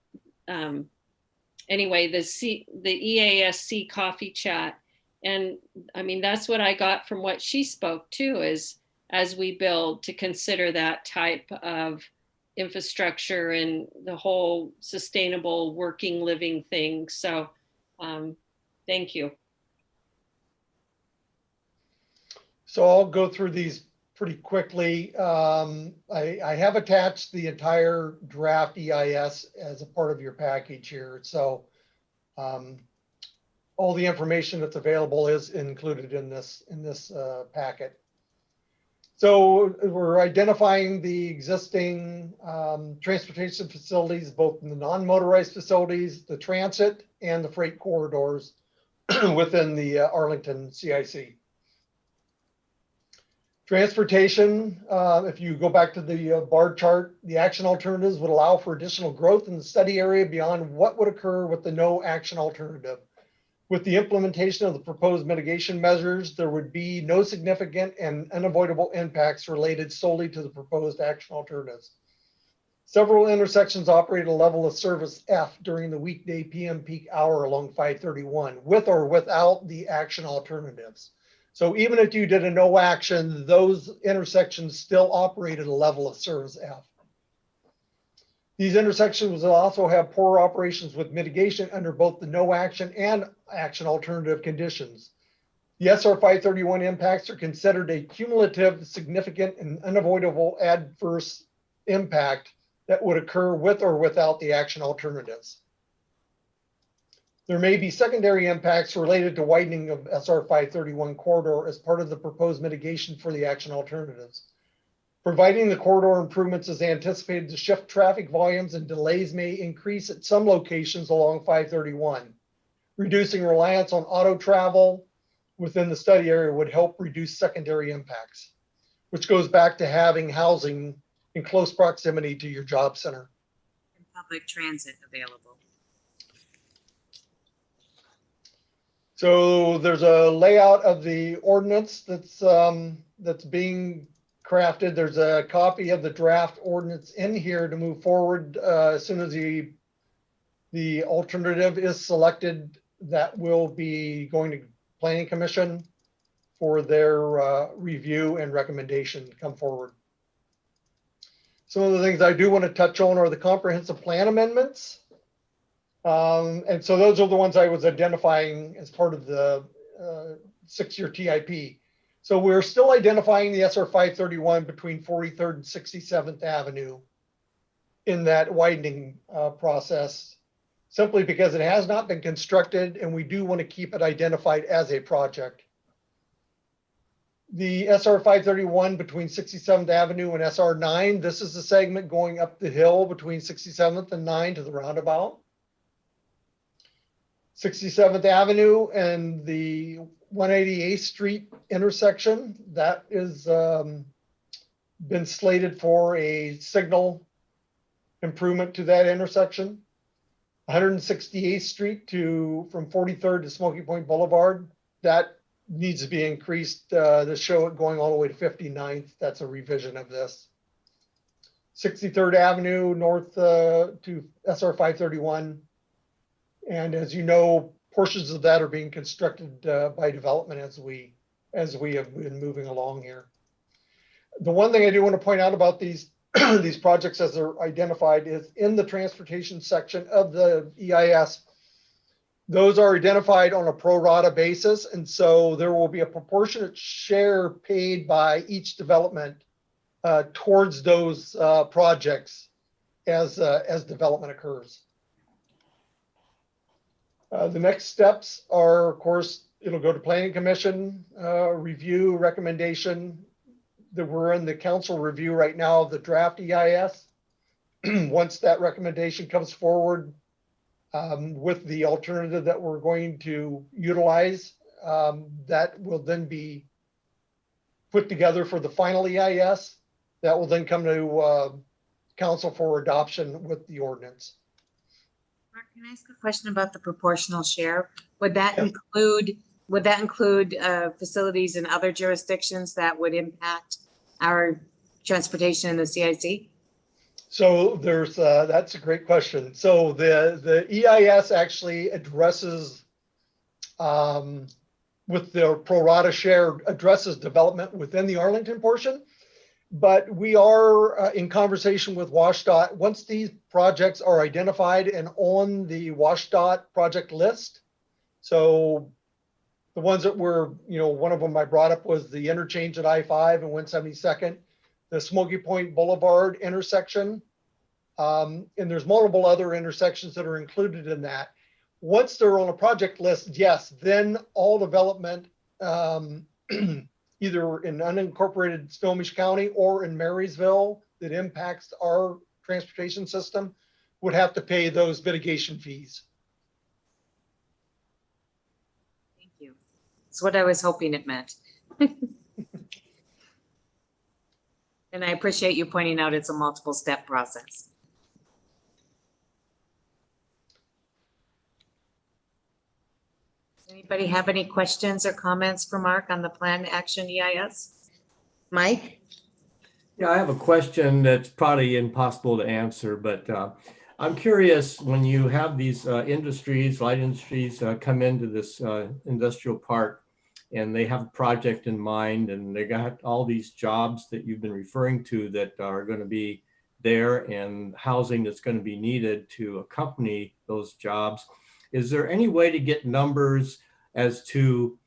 Anyway, the EASC coffee chat. And I mean, that's what I got from what she spoke to, is as we build, to consider that type of infrastructure and the whole sustainable working, living thing. So thank you. So I'll go through these pretty quickly. I have attached the entire draft EIS as a part of your package here. So all the information that's available is included in this packet. So we're identifying the existing transportation facilities, both in the non-motorized facilities, the transit, and the freight corridors within the Arlington CIC. Transportation, if you go back to the bar chart, the action alternatives would allow for additional growth in the study area beyond what would occur with the no action alternative. With the implementation of the proposed mitigation measures, there would be no significant and unavoidable impacts related solely to the proposed action alternatives. Several intersections operate at a level of service F during the weekday PM peak hour along 531, with or without the action alternatives. So even if you did a no action, those intersections still operate at a level of service F. These intersections will also have poor operations with mitigation under both the no action and action alternative conditions. The SR 531 impacts are considered a cumulative, significant, and unavoidable adverse impact that would occur with or without the action alternatives. There may be secondary impacts related to widening of SR 531 corridor as part of the proposed mitigation for the action alternatives. Providing the corridor improvements is anticipated to shift traffic volumes, and delays may increase at some locations along 531. Reducing reliance on auto travel within the study area would help reduce secondary impacts, which goes back to having housing in close proximity to your job center. And public transit available. So there's a layout of the ordinance that's being crafted. There's a copy of the draft ordinance in here to move forward as soon as the alternative is selected. That will be going to Planning Commission for their review and recommendation to come forward. Some of the things I do want to touch on are the comprehensive plan amendments. And so those are the ones I was identifying as part of the 6-year TIP. So we're still identifying the SR 531 between 43rd and 67th Avenue in that widening process, simply because it has not been constructed and we do want to keep it identified as a project. The SR 531 between 67th Avenue and SR 9, this is the segment going up the hill between 67th and 9 to the roundabout. 67th Avenue and the 188th Street intersection, that is been slated for a signal improvement to that intersection. 168th Street from 43rd to Smoky Point Boulevard, that needs to be increased to show it going all the way to 59th. That's a revision of this. 63rd Avenue north to SR 531. And as you know, portions of that are being constructed by development as we have been moving along here. The one thing I do want to point out about these these projects as they're identified is in the transportation section of the EIS. Those are identified on a pro rata basis, and so there will be a proportionate share paid by each development towards those projects as development occurs. The next steps are, of course, it'll go to Planning Commission, review, recommendation. that we're in the council review right now of the draft EIS. Once that recommendation comes forward with the alternative that we're going to utilize, that will then be put together for the final EIS. That will then come to council for adoption with the ordinance. Mark, can I ask a question about the proportional share? Would that Yeah. include facilities in other jurisdictions that would impact our transportation in the CIC? So there's, that's a great question. So the EIS actually addresses, with the pro rata share, addresses development within the Arlington portion. But we are in conversation with WashDOT. Once these projects are identified and on the WashDOT project list, so the ones that were, one of them I brought up was the interchange at I-5 and 172nd, the Smoky Point Boulevard intersection. And there's multiple other intersections that are included in that. Once they're on a project list, yes, then all development, either in unincorporated Snohomish County or in Marysville that impacts our transportation system would have to pay those mitigation fees. Thank you. That's what I was hoping it meant. And I appreciate you pointing out it's a multiple step process. Does anybody have any questions or comments for Mark on the Plan Action EIS? Mike? Yeah, I have a question that's probably impossible to answer, but I'm curious, when you have these industries, light industries come into this industrial park and they have a project in mind and they got all these jobs that you've been referring to that are going to be there and housing that's going to be needed to accompany those jobs. Is there any way to get numbers as to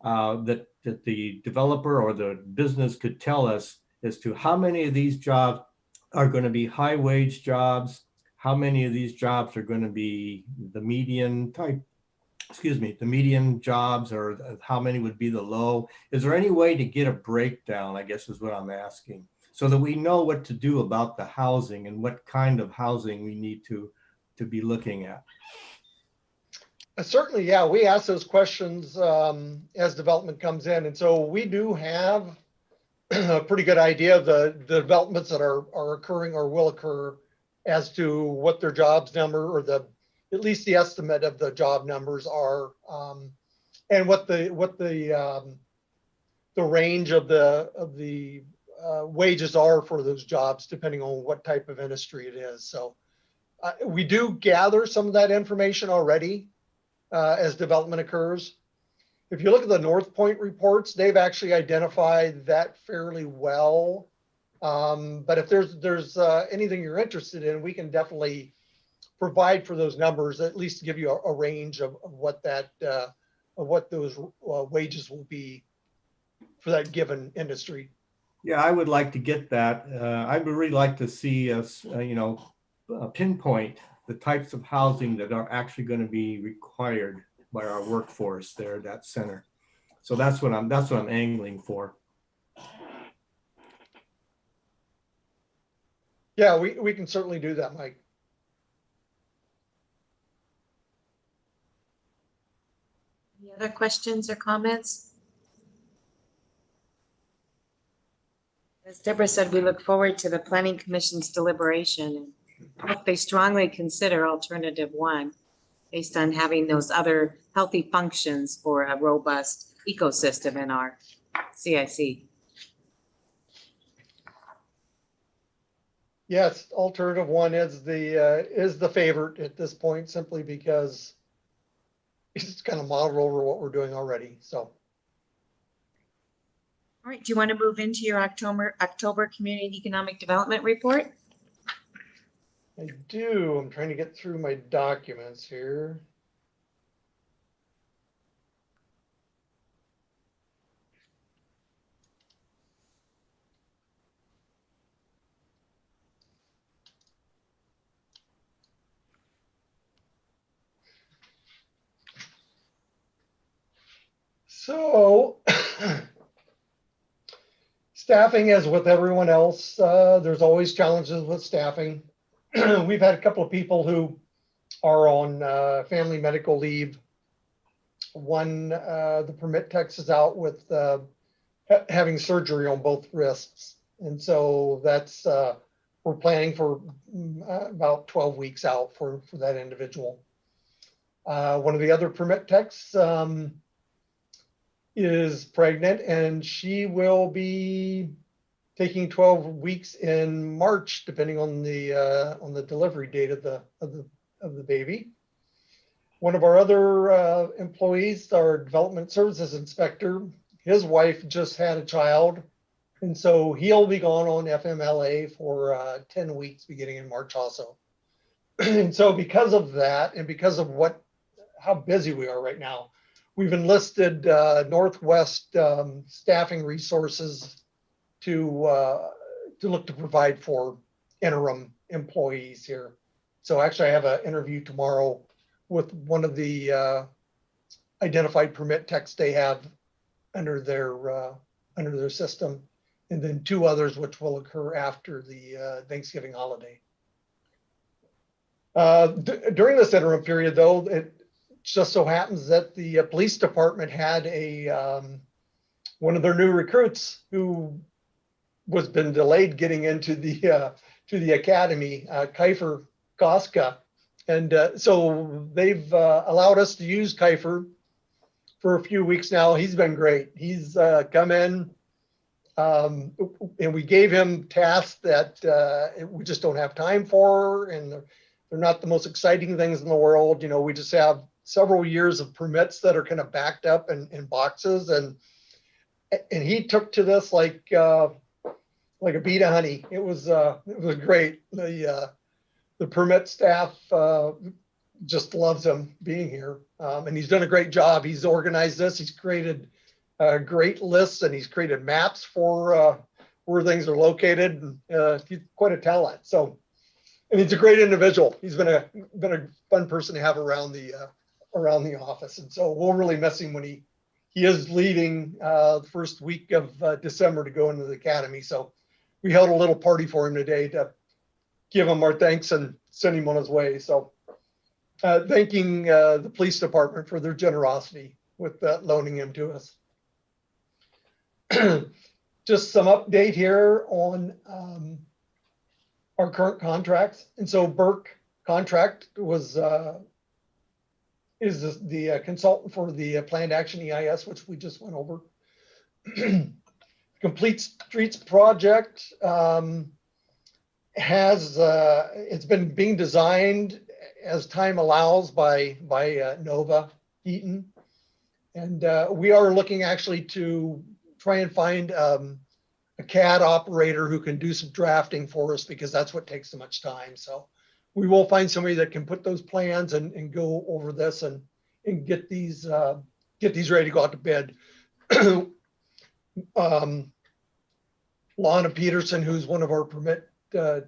that the developer or the business could tell us as to how many of these jobs are going to be high wage jobs, how many of these jobs are going to be the median type, the median jobs, or how many would be the low? Is there any way to get a breakdown, I guess is what I'm asking, so that we know what to do about the housing and what kind of housing we need to be looking at? Certainly, yeah, we ask those questions as development comes in. And so we do have a pretty good idea of the developments that are occurring or will occur as to what their jobs number or at least the estimate of the job numbers are, and what the range of the wages are for those jobs, depending on what type of industry it is. So we do gather some of that information already as development occurs. If you look at the North Point reports, they've actually identified that fairly well. But if there's anything you're interested in, we can definitely provide for those numbers, at least to give you a range of what those wages will be for that given industry. Yeah, I would like to get that. I would really like to see us, pinpoint the types of housing that are actually going to be required by our workforce there at that center. So that's what I'm angling for. Yeah, we can certainly do that, Mike. Any other questions or comments? As Deborah said, we look forward to the Planning Commission's deliberation and hope they strongly consider alternative one based on having those other healthy functions for a robust ecosystem in our CIC. Yes, alternative one is the favorite at this point, simply because it's kind of modeled over what we're doing already. So. All right, do you want to move into your October Community Economic Development Report? I do. I'm trying to get through my documents here. So Staffing, as with everyone else, there's always challenges with staffing. We've had a couple of people who are on family medical leave. One, the permit text is out with having surgery on both wrists. And so that's, we're planning for about 12 weeks out for that individual. One of the other permit techs is pregnant, and she will be taking 12 weeks in March, depending on the delivery date of the baby. One of our other employees, our development services inspector, his wife just had a child, and so he'll be gone on FMLA for 10 weeks beginning in March also. And so because of that, and because of how busy we are right now, we've enlisted Northwest staffing resources to look to provide for interim employees here. So actually I have an interview tomorrow with one of the identified permit techs they have under their system, and then two others which will occur after the Thanksgiving holiday. During this interim period, though, it just so happens that the police department had one of their new recruits who was been delayed getting into the academy, Kiefer Koska. And so they've allowed us to use Kiefer for a few weeks now. He's been great. He's come in, and we gave him tasks that we just don't have time for, and they're not the most exciting things in the world. You know, we just have several years of permits that are kind of backed up in boxes, and he took to this like a bee to honey. It was great. The permit staff just loves him being here, and he's done a great job. He's organized this. He's created great lists, and he's created maps for where things are located. And, he's quite a talent. So, and he's a great individual. He's been a fun person to have around the office, and so we'll really miss him when he is leaving the first week of December to go into the academy. So we held a little party for him today to give him our thanks and send him on his way. So thanking the police department for their generosity with loaning him to us. Just some update here on our current contracts. And so Burke contract is the consultant for the planned action EIS, which we just went over. Complete Streets project it's been being designed as time allows by Nova Eaton. And we are looking actually to try and find a CAD operator who can do some drafting for us, because that's what takes so much time. So we will find somebody that can put those plans and go over this and get these ready to go out to bid. Lana Peterson, who's one of our permit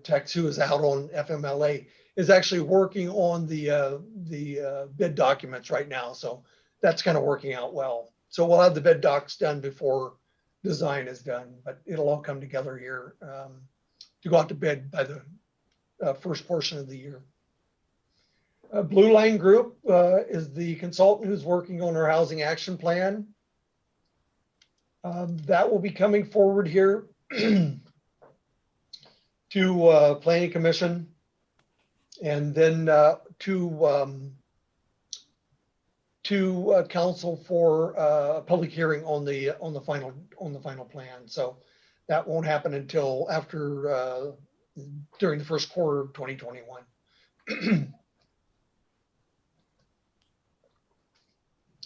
techs who is out on FMLA, is actually working on the bid documents right now. So that's kind of working out well. So we'll have the bid docs done before design is done, but it'll all come together here to go out to bid by the first portion of the year. Blue Line Group is the consultant who's working on our housing action plan. That will be coming forward here to Planning Commission, and then to council for a public hearing on the final plan. So that won't happen until after during the first quarter of 2021.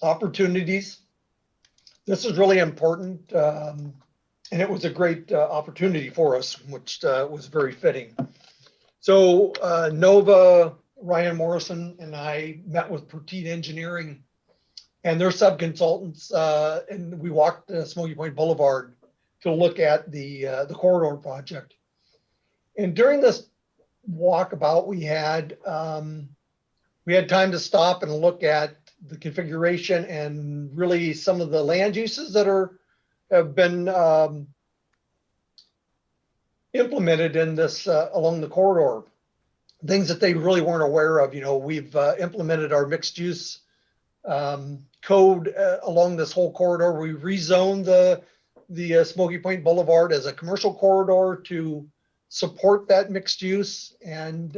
Opportunities. This is really important, and it was a great opportunity for us, which was very fitting. So Nova, Ryan Morrison, and I met with Petite Engineering and their subconsultants, and we walked Smoky Point Boulevard to look at the corridor project. And during this walkabout, we had time to stop and look at the configuration and really some of the land uses that have been implemented in this along the corridor. Things that they really weren't aware of. You know, we've implemented our mixed use code along this whole corridor. We rezoned the Smoky Point Boulevard as a commercial corridor to support that mixed use. And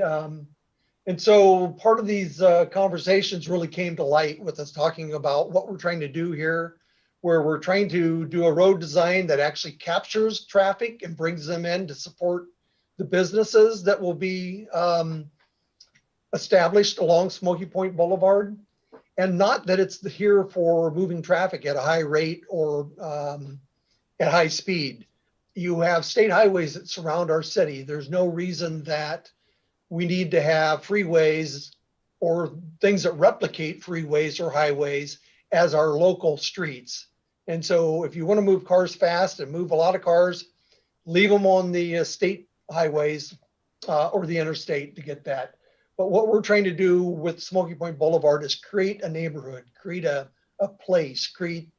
so part of these conversations really came to light with us talking about what we're trying to do here, where we're trying to do a road design that actually captures traffic and brings them in to support the businesses that will be established along Smoky Point Boulevard. And not that it's here for moving traffic at a high rate or at high speed. You have state highways that surround our city. There's no reason that we need to have freeways or things that replicate freeways or highways as our local streets. And so if you want to move cars fast and move a lot of cars, leave them on the state highways or the interstate to get that. But what we're trying to do with Smoky Point Boulevard is create a neighborhood, create a place, create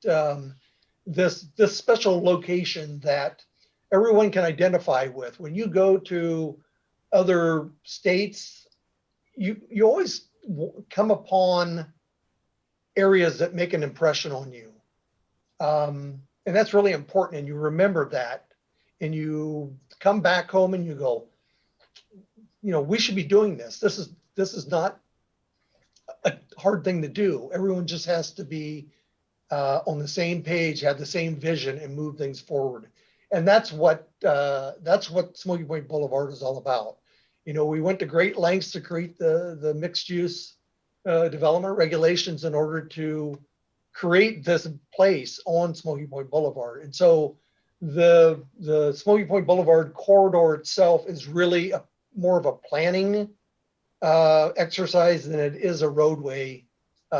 this special location that everyone can identify with. When you go to other states, you always come upon areas that make an impression on you. And that's really important. And you remember that. And you come back home and you go, you know, we should be doing this. This is not a hard thing to do. Everyone just has to be on the same page, have the same vision, and move things forward. And that's what Smoky Point Boulevard is all about. You know, we went to great lengths to create the mixed use development regulations in order to create this place on Smoky Point Boulevard. And so the Smoky Point Boulevard corridor itself is really more of a planning exercise than it is a roadway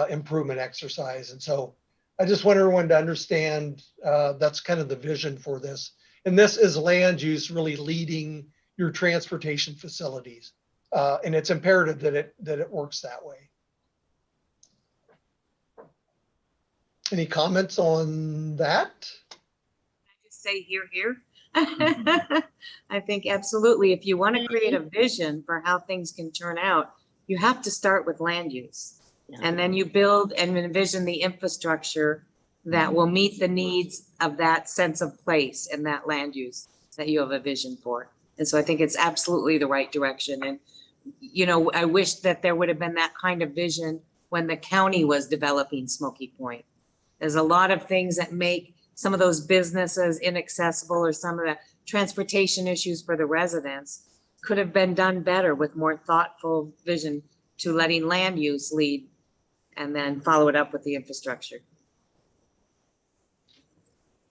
improvement exercise. And so I just want everyone to understand that's kind of the vision for this. And this is land use really leading your transportation facilities. And it's imperative that it works that way. Any comments on that? Just say here. I think absolutely. If you want to create a vision for how things can turn out, you have to start with land use. And then you build and envision the infrastructure that will meet the needs of that sense of place and that land use that you have a vision for. And so I think it's absolutely the right direction. And, you know, I wish that there would have been that kind of vision when the county was developing Smoky Point. There's a lot of things that make some of those businesses inaccessible, or some of the transportation issues for the residents could have been done better with more thoughtful vision to letting land use lead and then follow it up with the infrastructure.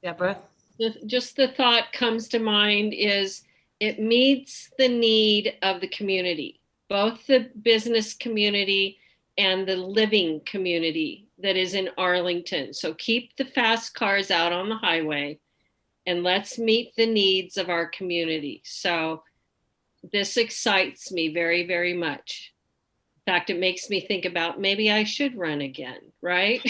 Deborah? Just the thought comes to mind is it meets the need of the community, both the business community and the living community that is in Arlington. So keep the fast cars out on the highway and let's meet the needs of our community. So this excites me very, very much. In fact, it makes me think about maybe I should run again, right?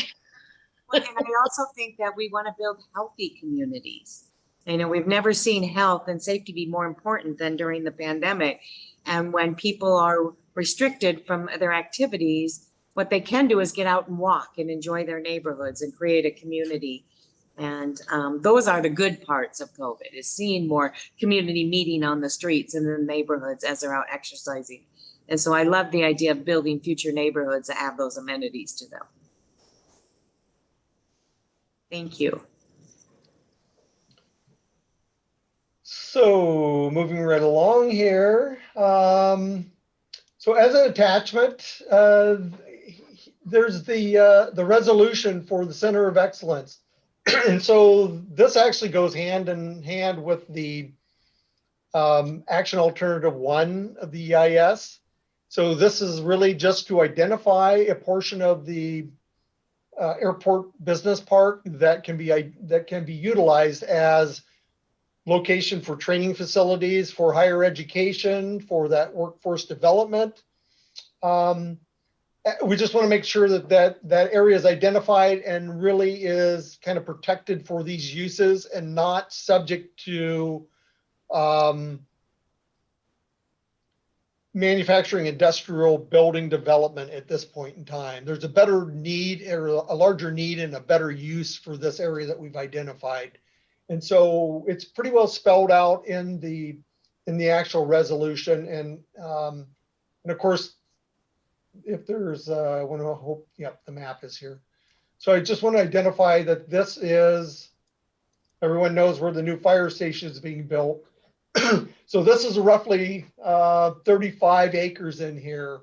Well, and I also think that we want to build healthy communities. You know, we've never seen health and safety be more important than during the pandemic. And when people are restricted from their activities, what they can do is get out and walk and enjoy their neighborhoods and create a community. And those are the good parts of COVID, is seeing more community meeting on the streets and in the neighborhoods as they're out exercising. And so I love the idea of building future neighborhoods that have those amenities to them. Thank you. So moving right along here. So as an attachment, there's the resolution for the Center of Excellence. And so this actually goes hand in hand with the action alternative 1 of the EIS. So this is really just to identify a portion of the airport business park that can be utilized as location for training facilities, for higher education, for that workforce development. We just want to make sure that area is identified and really is kind of protected for these uses and not subject to manufacturing industrial building development at this point in time. There's a better need or a larger need and a better use for this area that we've identified. And so it's pretty well spelled out in the actual resolution. And of course, if there's, I want to hope, yep, the map is here. So I just want to identify that this is, everyone knows where the new fire station is being built. So this is roughly 35 acres in here.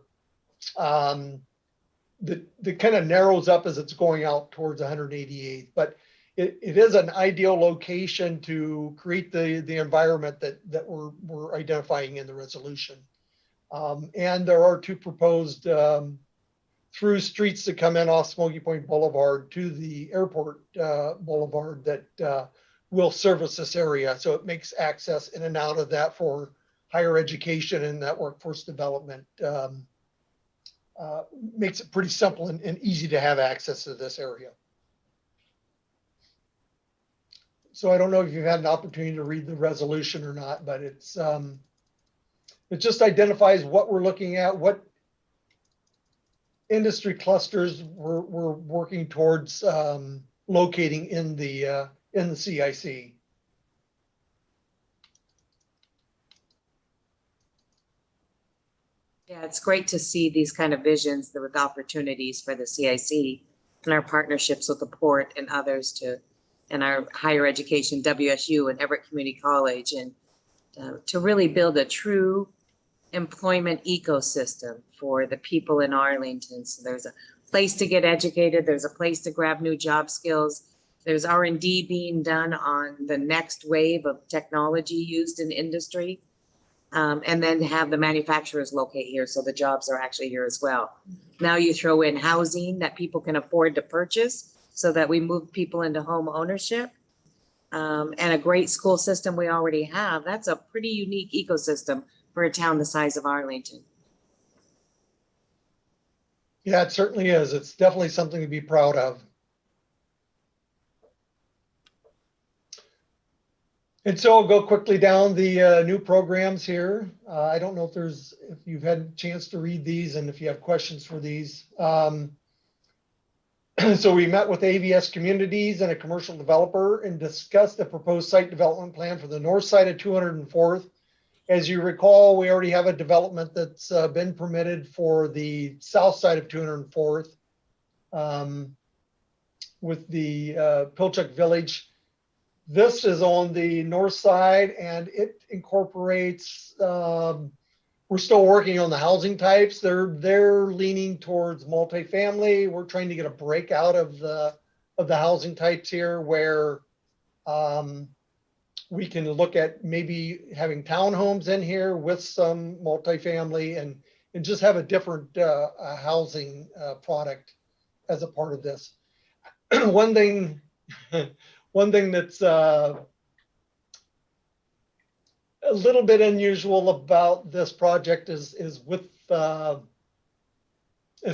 That kind of narrows up as it's going out towards 188th, but it is an ideal location to create the environment that we're identifying in the resolution. And there are two proposed through streets that come in off Smoky Point Boulevard to the airport boulevard that will service this area. So it makes access in and out of that for higher education and that workforce development. Makes it pretty simple and easy to have access to this area. So I don't know if you've had an opportunity to read the resolution or not, but it just identifies what we're looking at, what industry clusters we're working towards locating in the CIC. Yeah, it's great to see these kind of visions with opportunities for the CIC and our partnerships with the port and others and our higher education, WSU and Everett Community College, and to really build a true employment ecosystem for the people in Arlington. So there's a place to get educated. There's a place to grab new job skills. There's R&D being done on the next wave of technology used in industry. And then have the manufacturers locate here, so the jobs are actually here as well. Now you throw in housing that people can afford to purchase so that we move people into home ownership. And a great school system we already have. That's a pretty unique ecosystem for a town the size of Arlington. Yeah, it certainly is. It's definitely something to be proud of. And so I'll go quickly down the new programs here. I don't know if you've had a chance to read these and if you have questions for these. So we met with AVS Communities and a commercial developer and discussed the proposed site development plan for the north side of 204th. As you recall, we already have a development that's been permitted for the south side of 204th with the Pilchuck Village. This is on the north side and it incorporates, we're still working on the housing types. They're leaning towards multifamily. We're trying to get a break out of the housing types here where we can look at maybe having townhomes in here with some multifamily and just have a different housing product as a part of this. One thing that's a little bit unusual about this project is with, as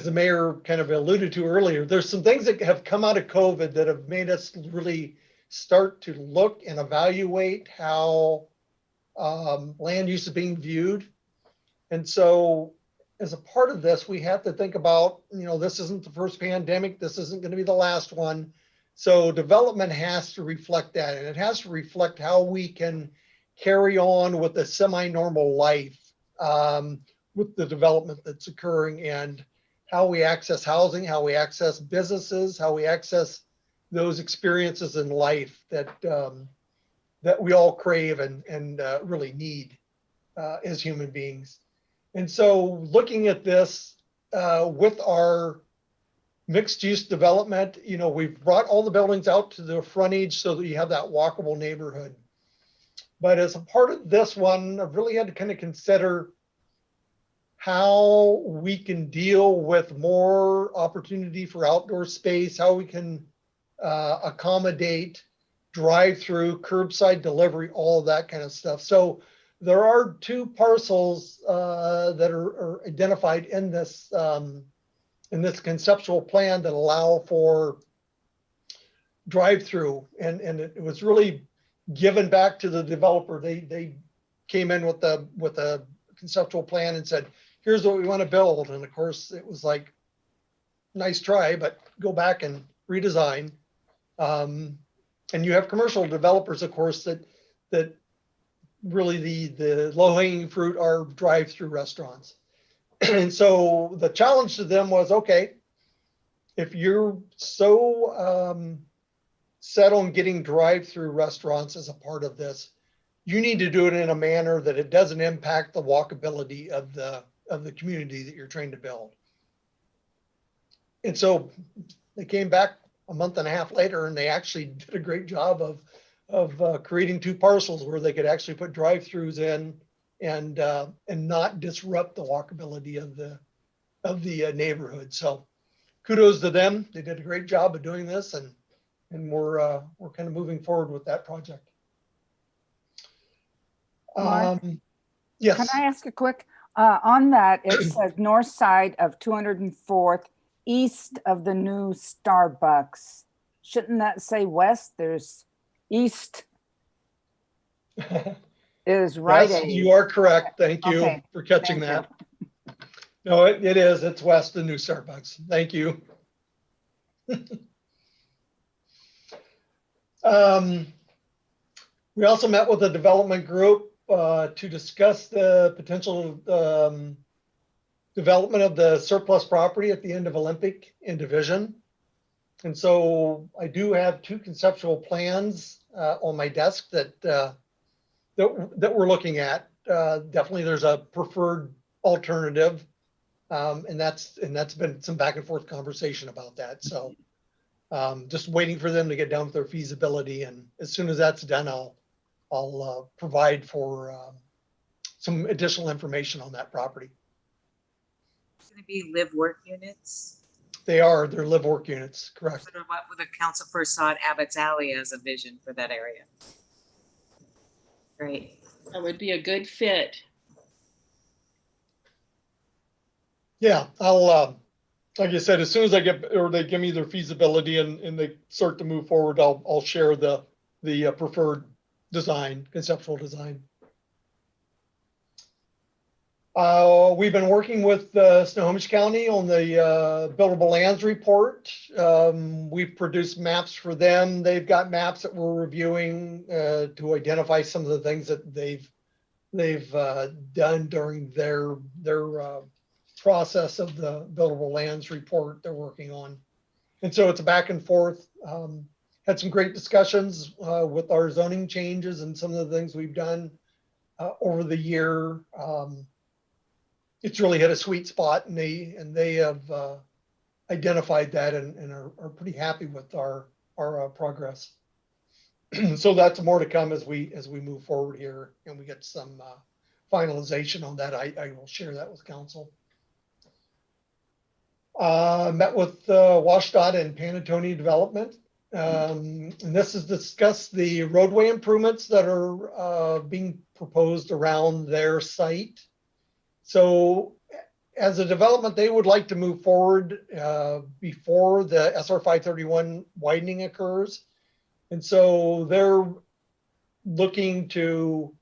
the mayor kind of alluded to earlier, there's some things that have come out of COVID that have made us really start to look and evaluate how land use is being viewed. And so as a part of this, we have to think about, this isn't the first pandemic. This isn't going to be the last one. So development has to reflect that, and it has to reflect how we can carry on with a semi-normal life with the development that's occurring and how we access housing, how we access businesses, how we access those experiences in life that that we all crave and really need as human beings. And so looking at this with our mixed use development, we've brought all the buildings out to the frontage so that you have that walkable neighborhood. But as a part of this one, I've really had to kind of consider how we can deal with more opportunity for outdoor space, how we can accommodate drive-through, curbside delivery, all of that kind of stuff. So there are two parcels that are identified in this conceptual plan that allow for drive-through, and it was really given back to the developer. They came in with a conceptual plan and said, here's what we want to build. And of course, it was like, nice try, but go back and redesign. And you have commercial developers, of course, that really the low-hanging fruit are drive-through restaurants. And so the challenge to them was, okay, if you're so set on getting drive-through restaurants as a part of this, you need to do it in a manner that it doesn't impact the walkability of the community that you're trying to build. And so they came back a month and a half later, and they actually did a great job of creating 2 parcels where they could actually put drive-throughs in and not disrupt the walkability of the neighborhood. So kudos to them. They did a great job of doing this, and we're kind of moving forward with that project. Mark, Yes. Can I ask a quick, on that, it says north side of 204th, east of the new Starbucks. Shouldn't that say west? There's east is right. Yes, you are correct. Thank you Okay. for catching Thank that. No, it is. It's west of new Starbucks. Thank you. We also met with a development group to discuss the potential development of the surplus property at the end of Olympic and Division. And so I do have 2 conceptual plans on my desk that we're looking at. Definitely there's a preferred alternative. And that's been some back and forth conversation about that. So just waiting for them to get down with their feasibility. And as soon as that's done, I'll provide for some additional information on that property. It's going to be live-work units. They're live work units, correct. Sort of what the council first saw at Abbott's Alley as a vision for that area. Great. That would be a good fit. Yeah, I'll, like I said, as soon as I get, or they give me their feasibility and they start to move forward, I'll share the preferred design, conceptual design. We've been working with Snohomish County on the buildable lands report. We've produced maps for them. They've got maps that we're reviewing to identify some of the things that they've done during their process of the buildable lands report they're working on. And so it's a back and forth. Had some great discussions with our zoning changes and some of the things we've done over the year. It's really hit a sweet spot, and they have identified that and are pretty happy with our progress. So that's more to come as we move forward here and we get some finalization on that. I will share that with council. Met with WashDOT and Panattoni Development. And this is discuss the roadway improvements that are being proposed around their site. So as a development, they would like to move forward before the SR 531 widening occurs. And so they're looking to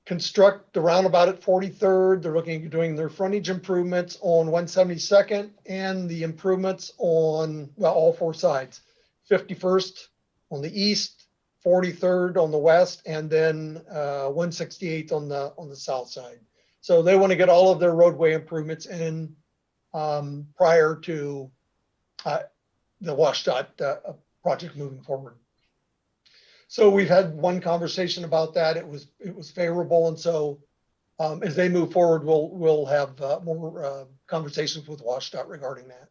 construct the roundabout at 43rd. They're looking at doing their frontage improvements on 172nd and the improvements on, well, all 4 sides. 51st on the east, 43rd on the west, and then 168th on the south side. So they want to get all of their roadway improvements in prior to the WashDOT project moving forward. So we've had one conversation about that. It was favorable, and so as they move forward, we'll have more conversations with WashDOT regarding that.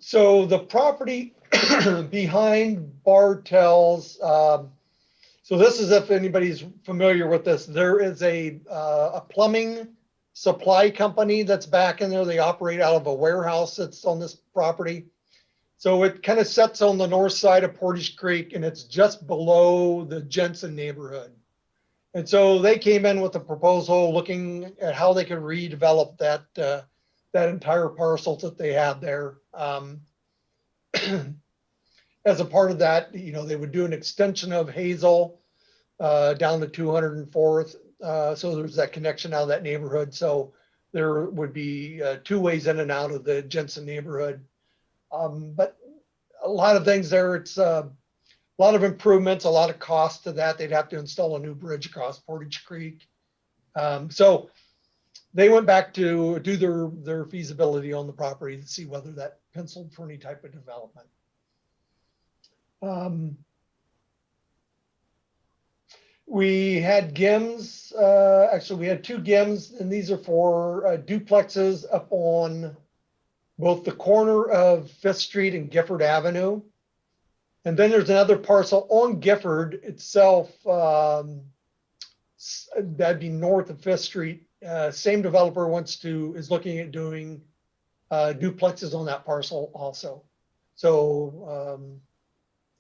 So the property behind Bartell's, so this is, if anybody's familiar with this, there is a plumbing supply company that's back in there. They operate out of a warehouse that's on this property. So it kind of sits on the north side of Portage Creek, and it's just below the Jensen neighborhood. And so they came in with a proposal looking at how they could redevelop that entire parcel that they had there. as a part of that, they would do an extension of Hazel down to 204th. So there's that connection out of that neighborhood. So there would be two ways in and out of the Jensen neighborhood. But a lot of things there. It's a lot of improvements, a lot of cost to that. They'd have to install a new bridge across Portage Creek. So they went back to do their feasibility on the property to see whether that penciled for any type of development. We had GIMS, actually we had two GIMS, and these are for duplexes up on both the corner of 5th Street and Gifford Avenue. And then there's another parcel on Gifford itself, that'd be north of 5th Street. Same developer is looking at doing duplexes on that parcel also. So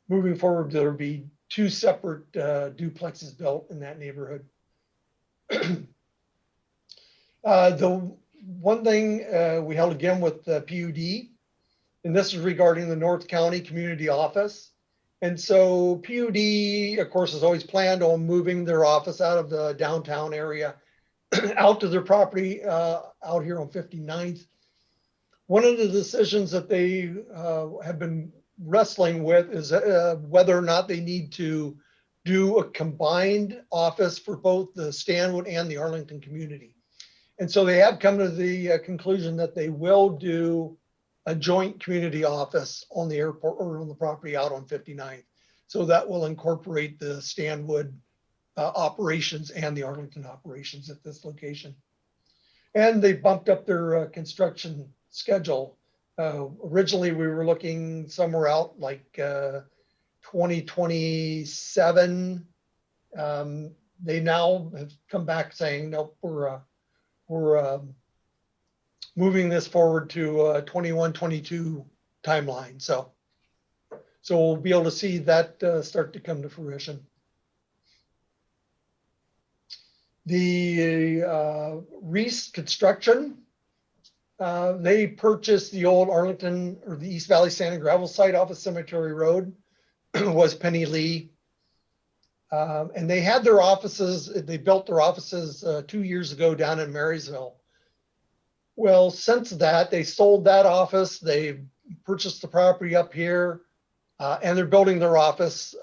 moving forward, there'll be two separate duplexes built in that neighborhood. The one thing we held again with the PUD, and this is regarding the North County Community Office. And so PUD, of course, has always planned on moving their office out of the downtown area out to their property out here on 59th. One of the decisions that they have been wrestling with is whether or not they need to do a combined office for both the Stanwood and the Arlington community. And so they have come to the conclusion that they will do a joint community office on the airport or on the property out on 59th. So that will incorporate the Stanwood operations and the Arlington operations at this location. And they bumped up their construction schedule. Originally, we were looking somewhere out like 2027. They now have come back saying, nope, we're moving this forward to 21, 22 timeline. So we'll be able to see that start to come to fruition. The Reese Construction, they purchased the old Arlington or the East Valley Sand and Gravel site off of Cemetery Road, was Penny Lee. And they had their offices, they built their offices 2 years ago down in Marysville. Well, since that, they sold that office, they purchased the property up here, and they're building their office,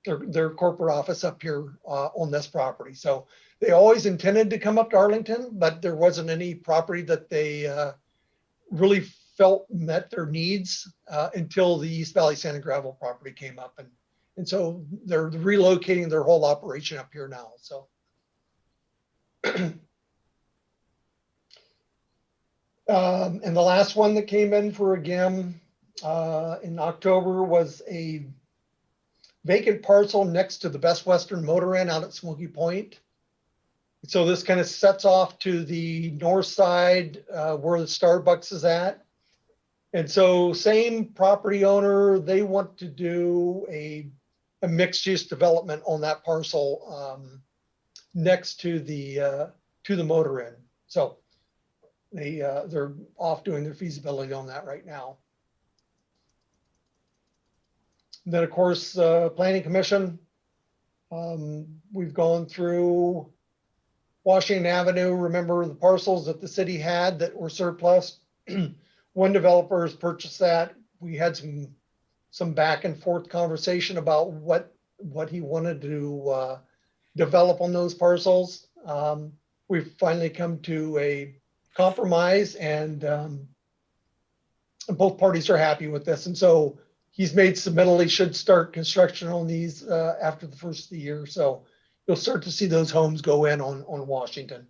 their corporate office up here on this property. So they always intended to come up to Arlington, but there wasn't any property that they really felt met their needs until the East Valley Sand and Gravel property came up. And so they're relocating their whole operation up here now. So. And the last one that came in for a GIM in October was a vacant parcel next to the Best Western Motor Inn out at Smoky Point. So this kind of sets off to the north side where the Starbucks is at. And so same property owner, they want to do a mixed use development on that parcel next to the Motor Inn. So they're off doing their feasibility on that right now. And then of course, Planning Commission, we've gone through Washington Avenue. Remember the parcels that the city had that were surplus. One developer has purchased that. We had some back and forth conversation about what he wanted to develop on those parcels. We've finally come to a compromise, and both parties are happy with this. And so he's made submittal, he should start construction on these after the first of the year. So you'll start to see those homes go in on Washington.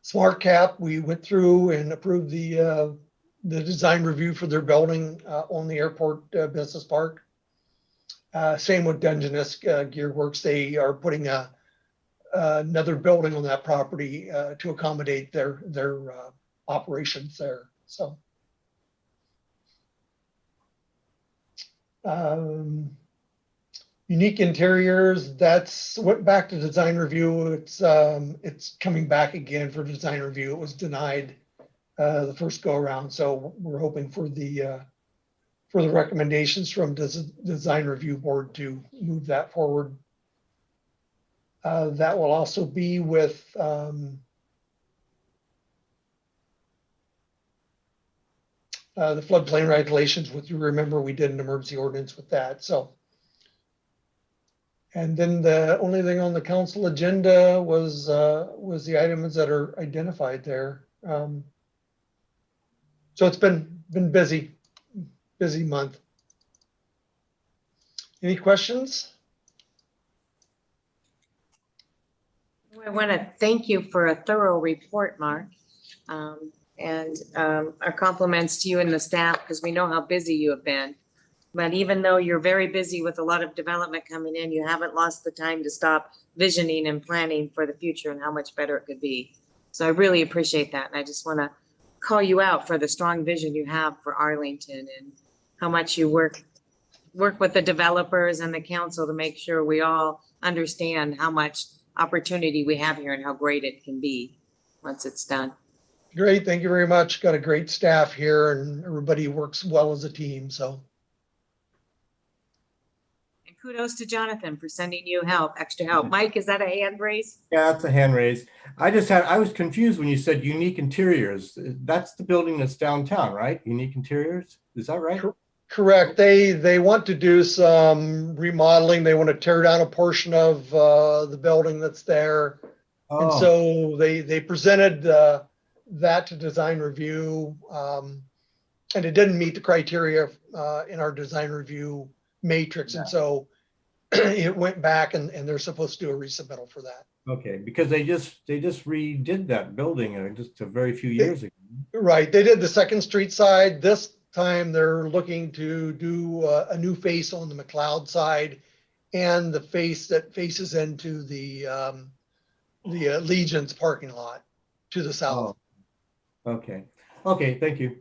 Smart Cap, we went through and approved the design review for their building on the airport business park. Same with Dungeness Gear Works. They are putting another building on that property to accommodate their operations there. So Unique Interiors, that's went back to design review. It's coming back again for design review. It was denied the first go around. So we're hoping for the recommendations from design review board to move that forward. That will also be with the floodplain regulations. With you remember, we did an emergency ordinance with that. So, and then the only thing on the council agenda was the items that are identified there. So it's been busy month. Any questions? I want to thank you for a thorough report, Mark. And our compliments to you and the staff, because we know how busy you have been. But even though you're very busy with a lot of development coming in, you haven't lost the time to stop visioning and planning for the future and how much better it could be. So I really appreciate that. And I just want to call you out for the strong vision you have for Arlington and how much you work with the developers and the council to make sure we all understand how much opportunity we have here and how great it can be once it's done. Great, thank you very much. Got a great staff here and everybody works well as a team, so. And kudos to Jonathan for sending you extra help. Mike, is that a hand raise? Yeah, it's a hand raise. I was confused when you said Unique Interiors. That's the building that's downtown, right? Unique Interiors, is that right? Correct. They want to do some remodeling. They want to tear down a portion of the building that's there. Oh. And so they presented that to design review, and it didn't meet the criteria in our design review matrix. And so it went back and they're supposed to do a resubmittal for that. Okay, because they just redid that building just a very few years ago. Right. They did the Second Street side. This time they're looking to do a new face on the McLeod side and the face that faces into the Legion's parking lot to the south. Oh. Okay, thank you.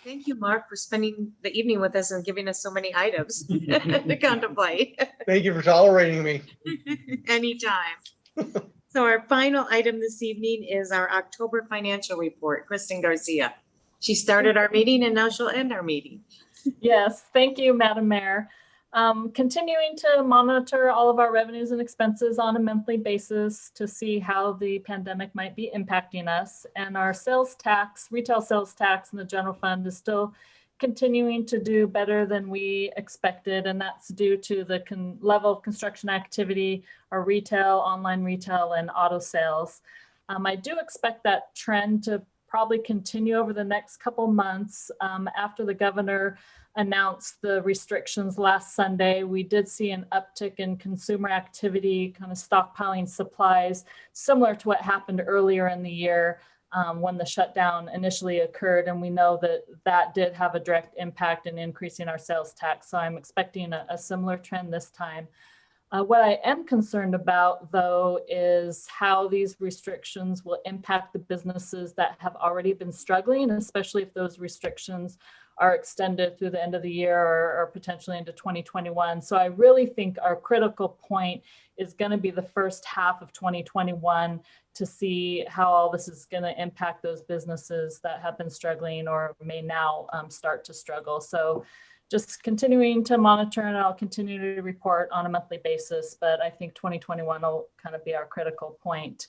Thank you, Mark, for spending the evening with us and giving us so many items to contemplate. Thank you for tolerating me. Anytime. So our final item this evening is our October financial report. Kristen Garcia. She started our meeting and now she'll end our meeting. Yes, thank you, Madam Mayor. Continuing to monitor all of our revenues and expenses on a monthly basis to see how the pandemic might be impacting us. And our sales tax, retail sales tax in the general fund is still continuing to do better than we expected. And that's due to the level of construction activity, our retail, online retail, and auto sales. I do expect that trend to probably continue over the next couple months. After the governor announced the restrictions last Sunday, we did see an uptick in consumer activity, kind of stockpiling supplies, similar to what happened earlier in the year when the shutdown initially occurred. And we know that that did have a direct impact in increasing our sales tax. So I'm expecting a similar trend this time. What I am concerned about, though, is how these restrictions will impact the businesses that have already been struggling, especially if those restrictions are extended through the end of the year or potentially into 2021. So I really think our critical point is going to be the first half of 2021 to see how all this is going to impact those businesses that have been struggling or may now start to struggle. So just continuing to monitor, and I'll continue to report on a monthly basis, but I think 2021 will kind of be our critical point.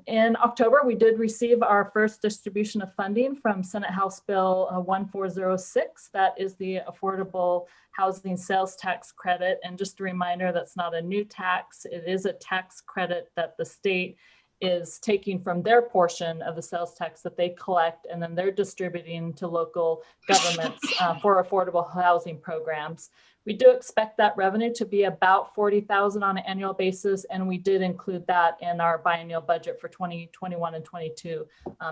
In October, we did receive our first distribution of funding from Senate House Bill 1406. That is the Affordable Housing Sales Tax Credit. And just a reminder, that's not a new tax. It is a tax credit that the state is taking from their portion of the sales tax that they collect, and then they're distributing to local governments for affordable housing programs. We do expect that revenue to be about $40,000 on an annual basis, and we did include that in our biennial budget for 2021 and 22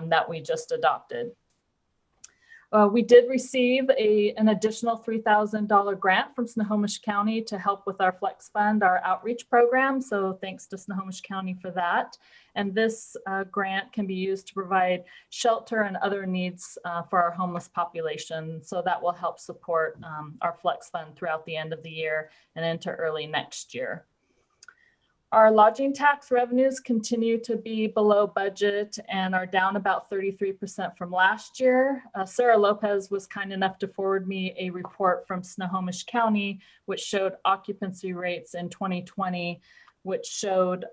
that we just adopted. We did receive an additional $3,000 grant from Snohomish County to help with our Flex Fund, our outreach program. So thanks to Snohomish County for that. And this grant can be used to provide shelter and other needs for our homeless population. So that will help support our Flex Fund throughout the end of the year and into early next year. Our lodging tax revenues continue to be below budget and are down about 33% from last year. Sarah Lopez was kind enough to forward me a report from Snohomish County, which showed occupancy rates in 2020, which showed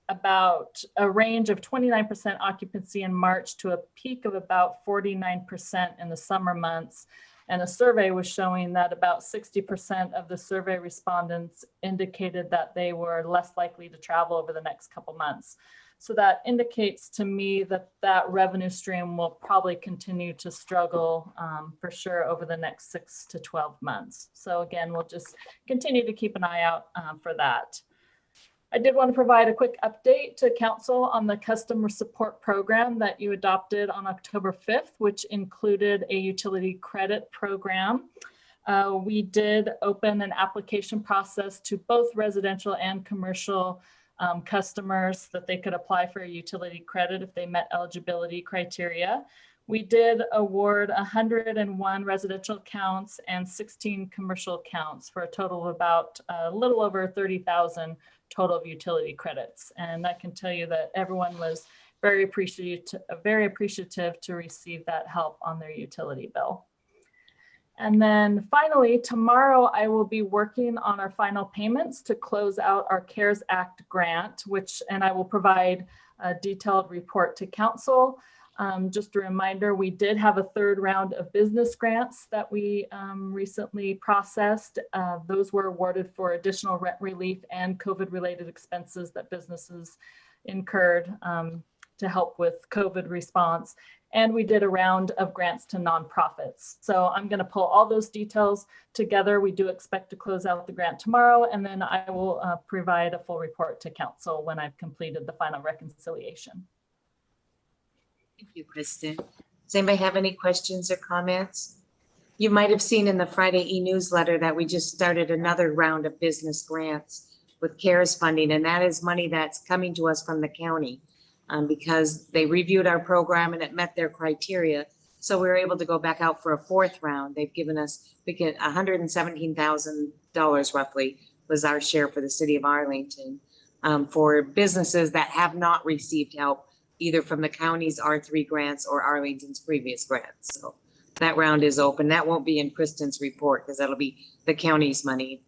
about a range of 29% occupancy in March to a peak of about 49% in the summer months. And a survey was showing that about 60% of the survey respondents indicated that they were less likely to travel over the next couple months. So that indicates to me that that revenue stream will probably continue to struggle for sure over the next 6 to 12 months. So again, we'll just continue to keep an eye out for that. I did want to provide a quick update to council on the customer support program that you adopted on October 5th, which included a utility credit program. We did open an application process to both residential and commercial customers that they could apply for a utility credit if they met eligibility criteria. We did award 101 residential accounts and 16 commercial accounts for a total of about a little over 30,000 total of utility credits. And I can tell you that everyone was very appreciative to receive that help on their utility bill. And then finally, tomorrow I will be working on our final payments to close out our CARES Act grant, and I will provide a detailed report to council. Just a reminder, we did have a third round of business grants that we recently processed. Those were awarded for additional rent relief and COVID-related expenses that businesses incurred to help with COVID response. And we did a round of grants to nonprofits. So I'm going to pull all those details together. We do expect to close out the grant tomorrow, and then I will provide a full report to council when I've completed the final reconciliation. Thank you, Kristen. Does anybody have any questions or comments? You might have seen in the Friday e-newsletter that we just started another round of business grants with CARES funding, and that is money that's coming to us from the county because they reviewed our program and it met their criteria. So we were able to go back out for a fourth round. They've given us, we get $117,000 roughly was our share for the city of Arlington for businesses that have not received help either from the county's R3 grants or Arlington's previous grants. So that round is open. That won't be in Kristen's report because that'll be the county's money.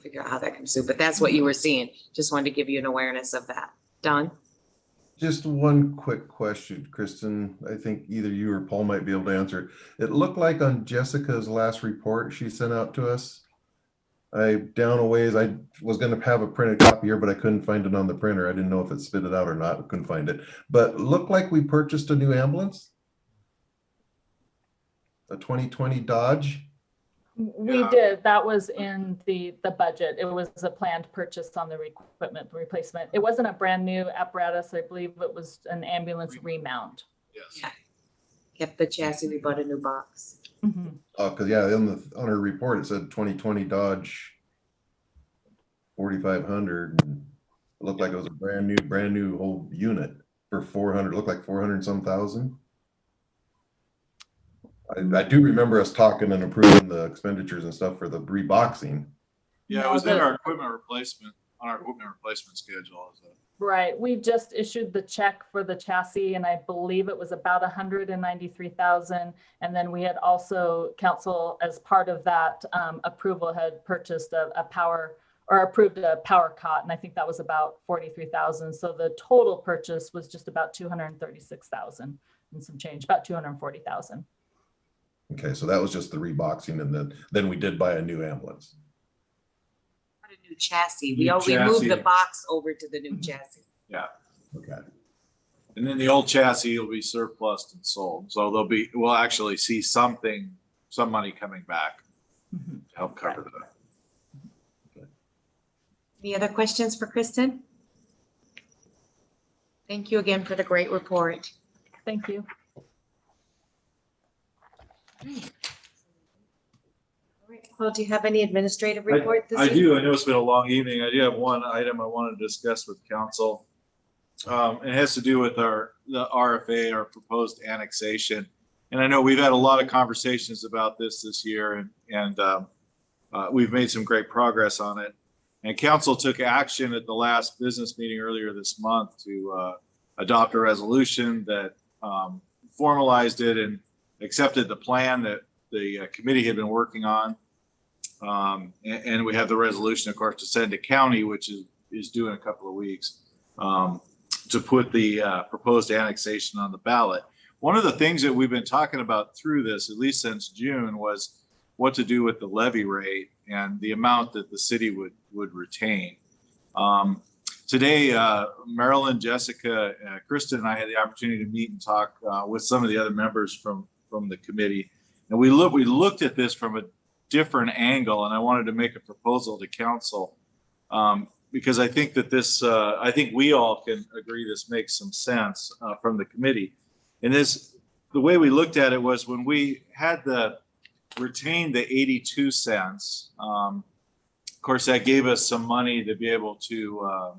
Figure out how that comes through, but that's what you were seeing. Just wanted to give you an awareness of that. Don? Just one quick question, Kristen. I think either you or Paul might be able to answer it. It looked like on Jessica's last report she sent out to us, down a ways, I was going to have a printed copy here, but I couldn't find it on the printer. I didn't know if it spit it out or not. I couldn't find it. But looked like we purchased a new ambulance, a 2020 Dodge. We did. That was in the budget. It was a planned purchase on the equipment replacement. It wasn't a brand new apparatus. I believe it was an ambulance remount. Yes. Yeah. Kept the chassis. We bought a new box. Mm-hmm. Oh, because yeah, on her report it said 2020 Dodge 4500. And it looked like it was a brand new whole unit for 400. Looked like 400 some thousand. I do remember us talking and approving the expenditures and stuff for the reboxing. Yeah, it was in our equipment replacement schedule. So. Right. We just issued the check for the chassis, and I believe it was about $193,000. And then we had also, council, as part of that approval, had purchased a power or approved a power cot, and I think that was about $43,000. So the total purchase was just about $236,000 and some change, about $240,000. Okay, so that was just the reboxing, and then we did buy a new ambulance. A new chassis. We moved the box over to the new chassis. Yeah. Okay. And then the old chassis will be surplus and sold. So we'll actually see some money coming back to help cover that. Any other questions for Kristen? Thank you again for the great report. Thank you. Well, do you have any administrative report this I evening? do. I know it's been a long evening. I do have one item I want to discuss with council. It has to do with the RFA, our proposed annexation. And I know we've had a lot of conversations about this year, and we've made some great progress on it. And council took action at the last business meeting earlier this month to adopt a resolution that formalized it and accepted the plan that the committee had been working on. And we have the resolution, of course, to send to county, which is due in a couple of weeks, to put the proposed annexation on the ballot. One of the things that we've been talking about through this, at least since June, was what to do with the levy rate and the amount that the city would retain. Today, Marilyn, Jessica, Kristen, and I had the opportunity to meet and talk with some of the other members from the committee. And we looked at this from a different angle, and I wanted to make a proposal to council because I think that this, I think we all can agree this makes some sense from the committee. And this, the way we looked at it was when we had retained the 82 cents, of course, that gave us some money to be able to,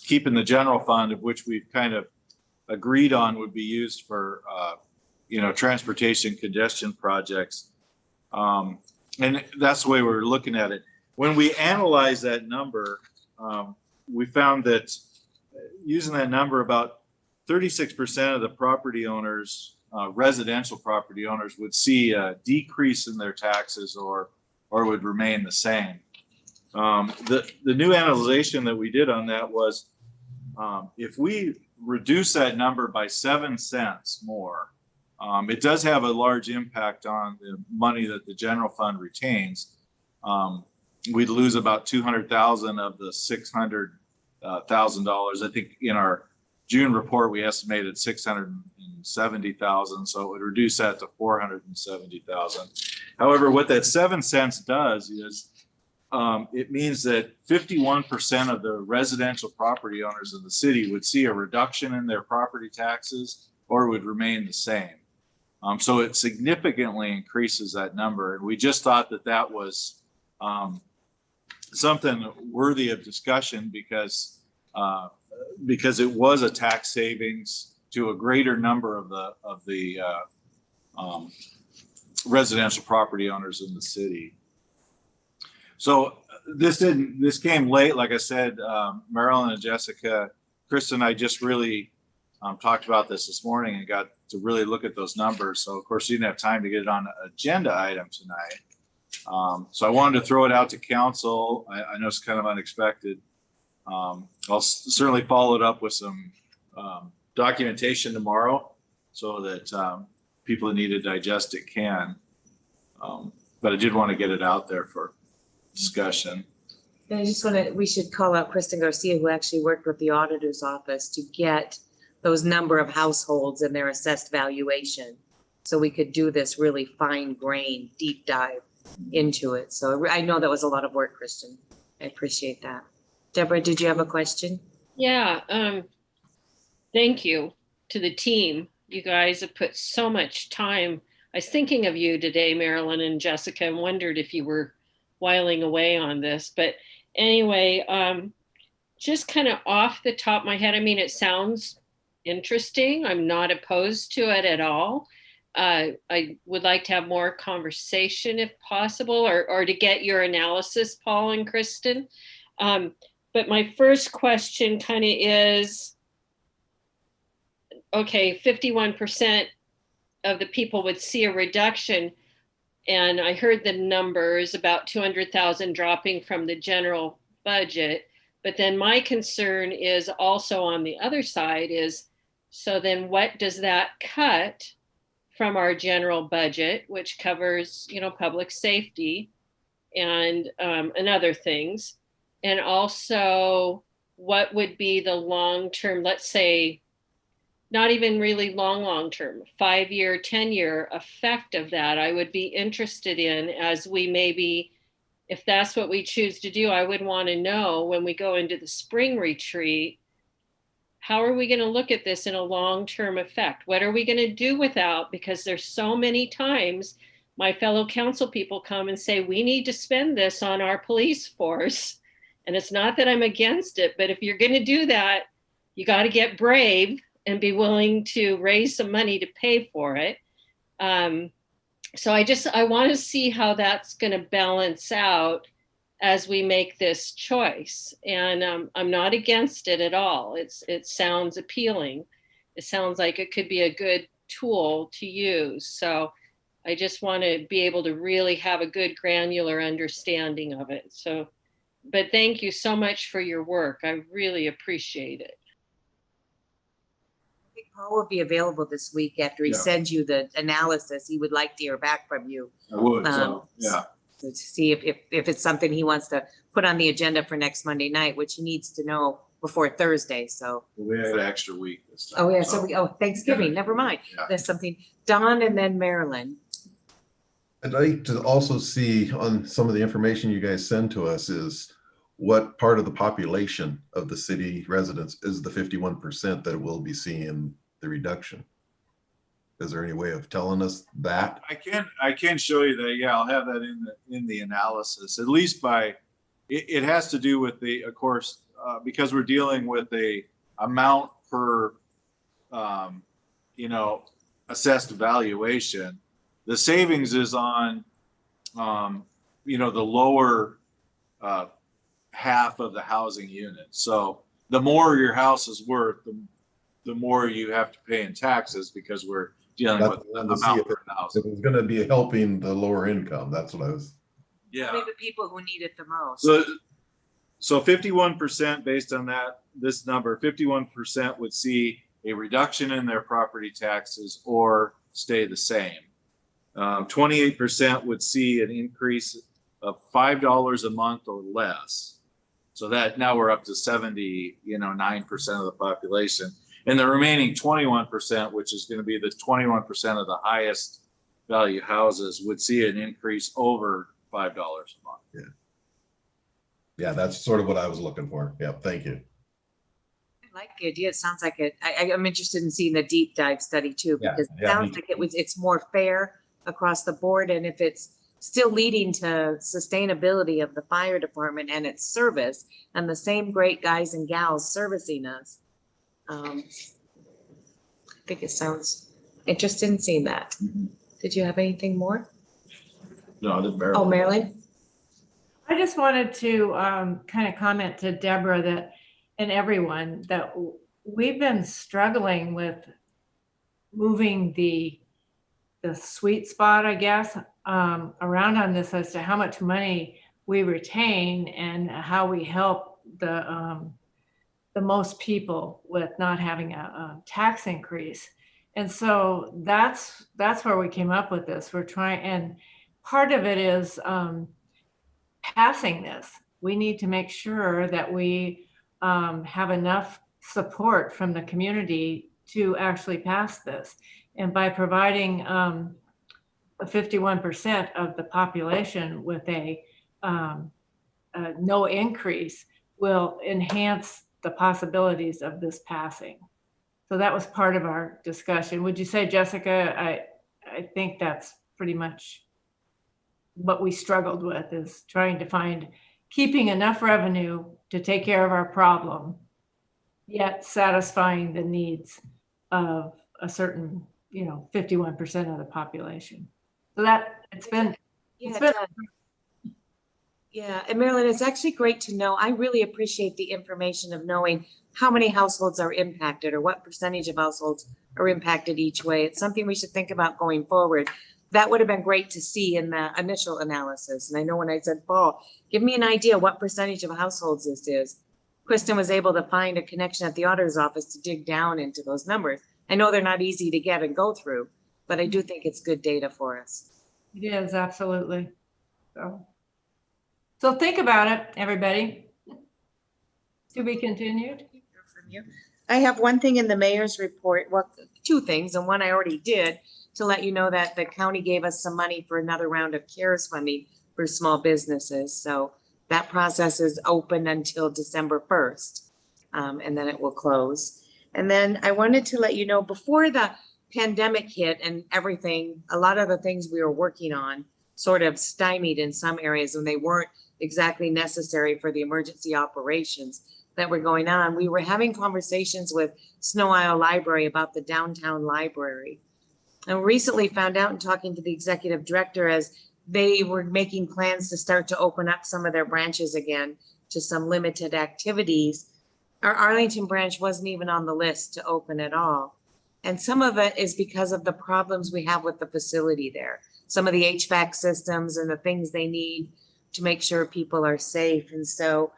keep in the general fund, of which we've kind of agreed on would be used for, transportation congestion projects. And that's the way we're looking at it. When we analyzed that number, we found that using that number, about 36% of the property owners, residential property owners, would see a decrease in their taxes or would remain the same. The new analyzation that we did on that was if we reduce that number by 7 cents more, it does have a large impact on the money that the general fund retains. We'd lose about 200,000 of the $600,000. I think in our June report, we estimated 670,000. So it would reduce that to 470,000. However, what that 7 cents does is it means that 51% of the residential property owners in the city would see a reduction in their property taxes or would remain the same. So it significantly increases that number. And we just thought that that was something worthy of discussion because it was a tax savings to a greater number of the residential property owners in the city. So this came late, like I said. Marilyn and Jessica, Kristen and I just really talked about this morning and got to really look at those numbers. So of course you didn't have time to get it on an agenda item tonight. So I wanted to throw it out to council. I know it's kind of unexpected. I'll certainly follow it up with some documentation tomorrow so that people that need to digest it can. But I did want to get it out there for discussion. And I just we should call out Kristen Garcia, who actually worked with the auditor's office to get those number of households and their assessed valuation. So we could do this really fine-grained deep dive into it. So I know that was a lot of work, Kristen. I appreciate that. Deborah, did you have a question? Yeah, thank you to the team. You guys have put so much time. I was thinking of you today, Marilyn and Jessica, and wondered if you were whiling away on this. But anyway, just kind of off the top of my head, I mean, it sounds interesting. I'm not opposed to it at all. I would like to have more conversation if possible, or to get your analysis, Paul and Kristen. But my first question kind of is, okay, 51% of the people would see a reduction. And I heard the numbers about 200,000 dropping from the general budget. But then my concern is also on the other side is, so then what does that cut from our general budget, which covers, public safety and other things? And also, what would be the long-term, let's say, not even really long-term, 5-year, 10-year effect of that? I would be interested in, as we maybe, if that's what we choose to do, I would want to know when we go into the spring retreat, how are we going to look at this in a long-term effect? What are we going to do without? Because there's so many times my fellow council people come and say, we need to spend this on our police force. And it's not that I'm against it, but if you're going to do that, you got to get brave and be willing to raise some money to pay for it. So I want to see how that's going to balance out as we make this choice. And I'm not against it at all. It sounds appealing. It sounds like it could be a good tool to use. So I just want to be able to really have a good granular understanding of it. So, but thank you so much for your work. I really appreciate it. I think Paul will be available this week after he Yeah. sends you the analysis. He would like to hear back from you. I would, Um, so, yeah. To see if it's something he wants to put on the agenda for next Monday night, which he needs to know before Thursday, so. We had an extra week this time. Oh, yeah, so Thanksgiving, never mind. Yeah. There's something, Don and then Marilyn. I'd like to also see on some of the information you guys send to us is what part of the population of the city residents is the 51% that will be seeing the reduction? Is there any way of telling us that? I can show you that. Yeah, I'll have that in the analysis, at least it has to do with of course, because we're dealing with a amount per, assessed valuation. The savings is on, the lower half of the housing unit. So the more your house is worth, the more you have to pay in taxes because we're dealing with the amount per house. It was going to be helping the lower income. That's what I was. Yeah. Maybe the people who need it the most. So 51% based on this number, 51% would see a reduction in their property taxes or stay the same. 28% would see an increase of $5 a month or less. So that now we're up to 9% of the population. And the remaining 21%, which is going to be the 21% of the highest value houses, would see an increase over $5 a month. Yeah. Yeah, that's sort of what I was looking for. Yeah, thank you. I like the idea. It sounds like I'm interested in seeing the deep dive study too, Yeah, because it yeah, sounds like it's more fair across the board. And if it's still leading to sustainability of the fire department and its service and the same great guys and gals servicing us, I think it sounds interesting in seeing that. Did you have anything more? No, the Maryland. Oh, Marilyn? I just wanted to kind of comment to Deborah and everyone that we've been struggling with moving the sweet spot, I guess, around on this as to how much money we retain and how we help the most people with not having a tax increase. And so that's where we came up with this. We're trying, and part of it is passing this. We need to make sure that we have enough support from the community to actually pass this. And by providing 51% of the population with a no increase will enhance the possibilities of this passing. So that was part of our discussion. Would you say, Jessica? I think that's pretty much what we struggled with, is trying to keeping enough revenue to take care of our problem, yet satisfying the needs of a certain, 51% of the population. So it's been. Yeah, and Marilyn, it's actually great to know. I really appreciate the information of knowing how many households are impacted or what percentage of households are impacted each way. It's something we should think about going forward. That would have been great to see in the initial analysis. And I know when I said, Paul, give me an idea what percentage of households this is, Kristen was able to find a connection at the auditor's office to dig down into those numbers. I know they're not easy to get and go through, but I do think it's good data for us. It is, absolutely. So think about it, everybody. To be continued. I have one thing in the mayor's report, well, two things, and one I already did, to let you know that the county gave us some money for another round of CARES funding for small businesses. So that process is open until December 1st, and then it will close. And then I wanted to let you know, before the pandemic hit and everything, a lot of the things we were working on sort of stymied in some areas when they weren't exactly necessary for the emergency operations that were going on. We were having conversations with Snow Isle Library about the downtown library. And recently found out in talking to the executive director, as they were making plans to start to open up some of their branches again to some limited activities. Our Arlington branch wasn't even on the list to open at all. And some of it is because of the problems we have with the facility there. Some of the HVAC systems and the things they need to make sure people are safe. And so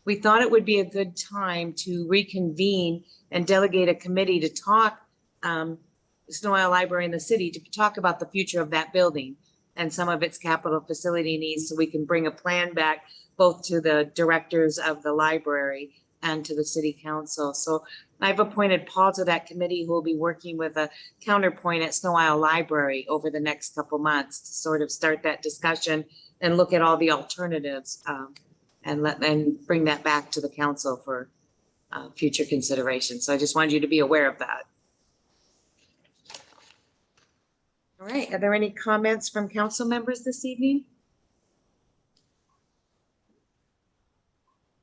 we thought it would be a good time to reconvene and delegate a committee to talk, Snow Isle Library in the city, to talk about the future of that building and some of its capital facility needs, so we can bring a plan back both to the directors of the library and to the city council. So I've appointed Paul to that committee, who will be working with a counterpoint at Snow Isle Library over the next couple months to sort of start that discussion and look at all the alternatives, and bring that back to the council for future consideration. So I just wanted you to be aware of that. All right, are there any comments from council members this evening?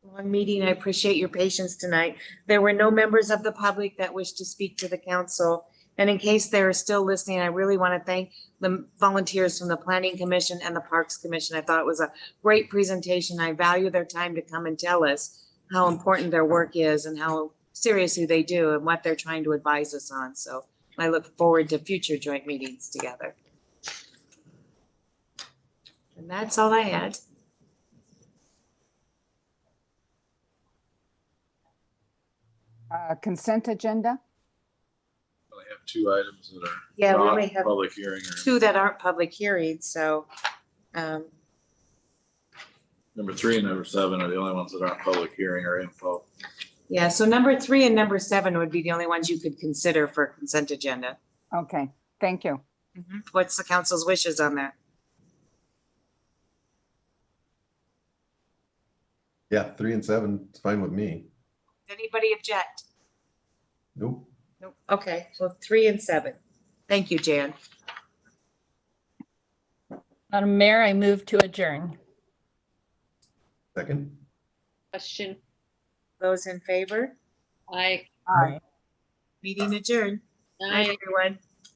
Long meeting, I appreciate your patience tonight. There were no members of the public that wished to speak to the council. And in case they're still listening, I really want to thank the volunteers from the Planning Commission and the Parks Commission. I thought it was a great presentation. I value their time to come and tell us how important their work is and how seriously they do and what they're trying to advise us on. So I look forward to future joint meetings together. And that's all I had. Consent agenda? We only have 2 items that are Yeah, we not only have public hearing. Or 2 that aren't public hearings, so number 3 and number 7 are the only ones that aren't public hearing or info. yeah, so number 3 and number 7 would be the only ones you could consider for consent agenda. Okay, thank you. What's the council's wishes on that? Yeah, 3 and 7, it's fine with me. Does anybody object? Nope. Nope. Okay, so 3 and 7. Thank you, Jan. Madam Mayor, I move to adjourn. Second. Question. Those in favor? Aye. Aye. Meeting adjourned. Night, Aye. everyone.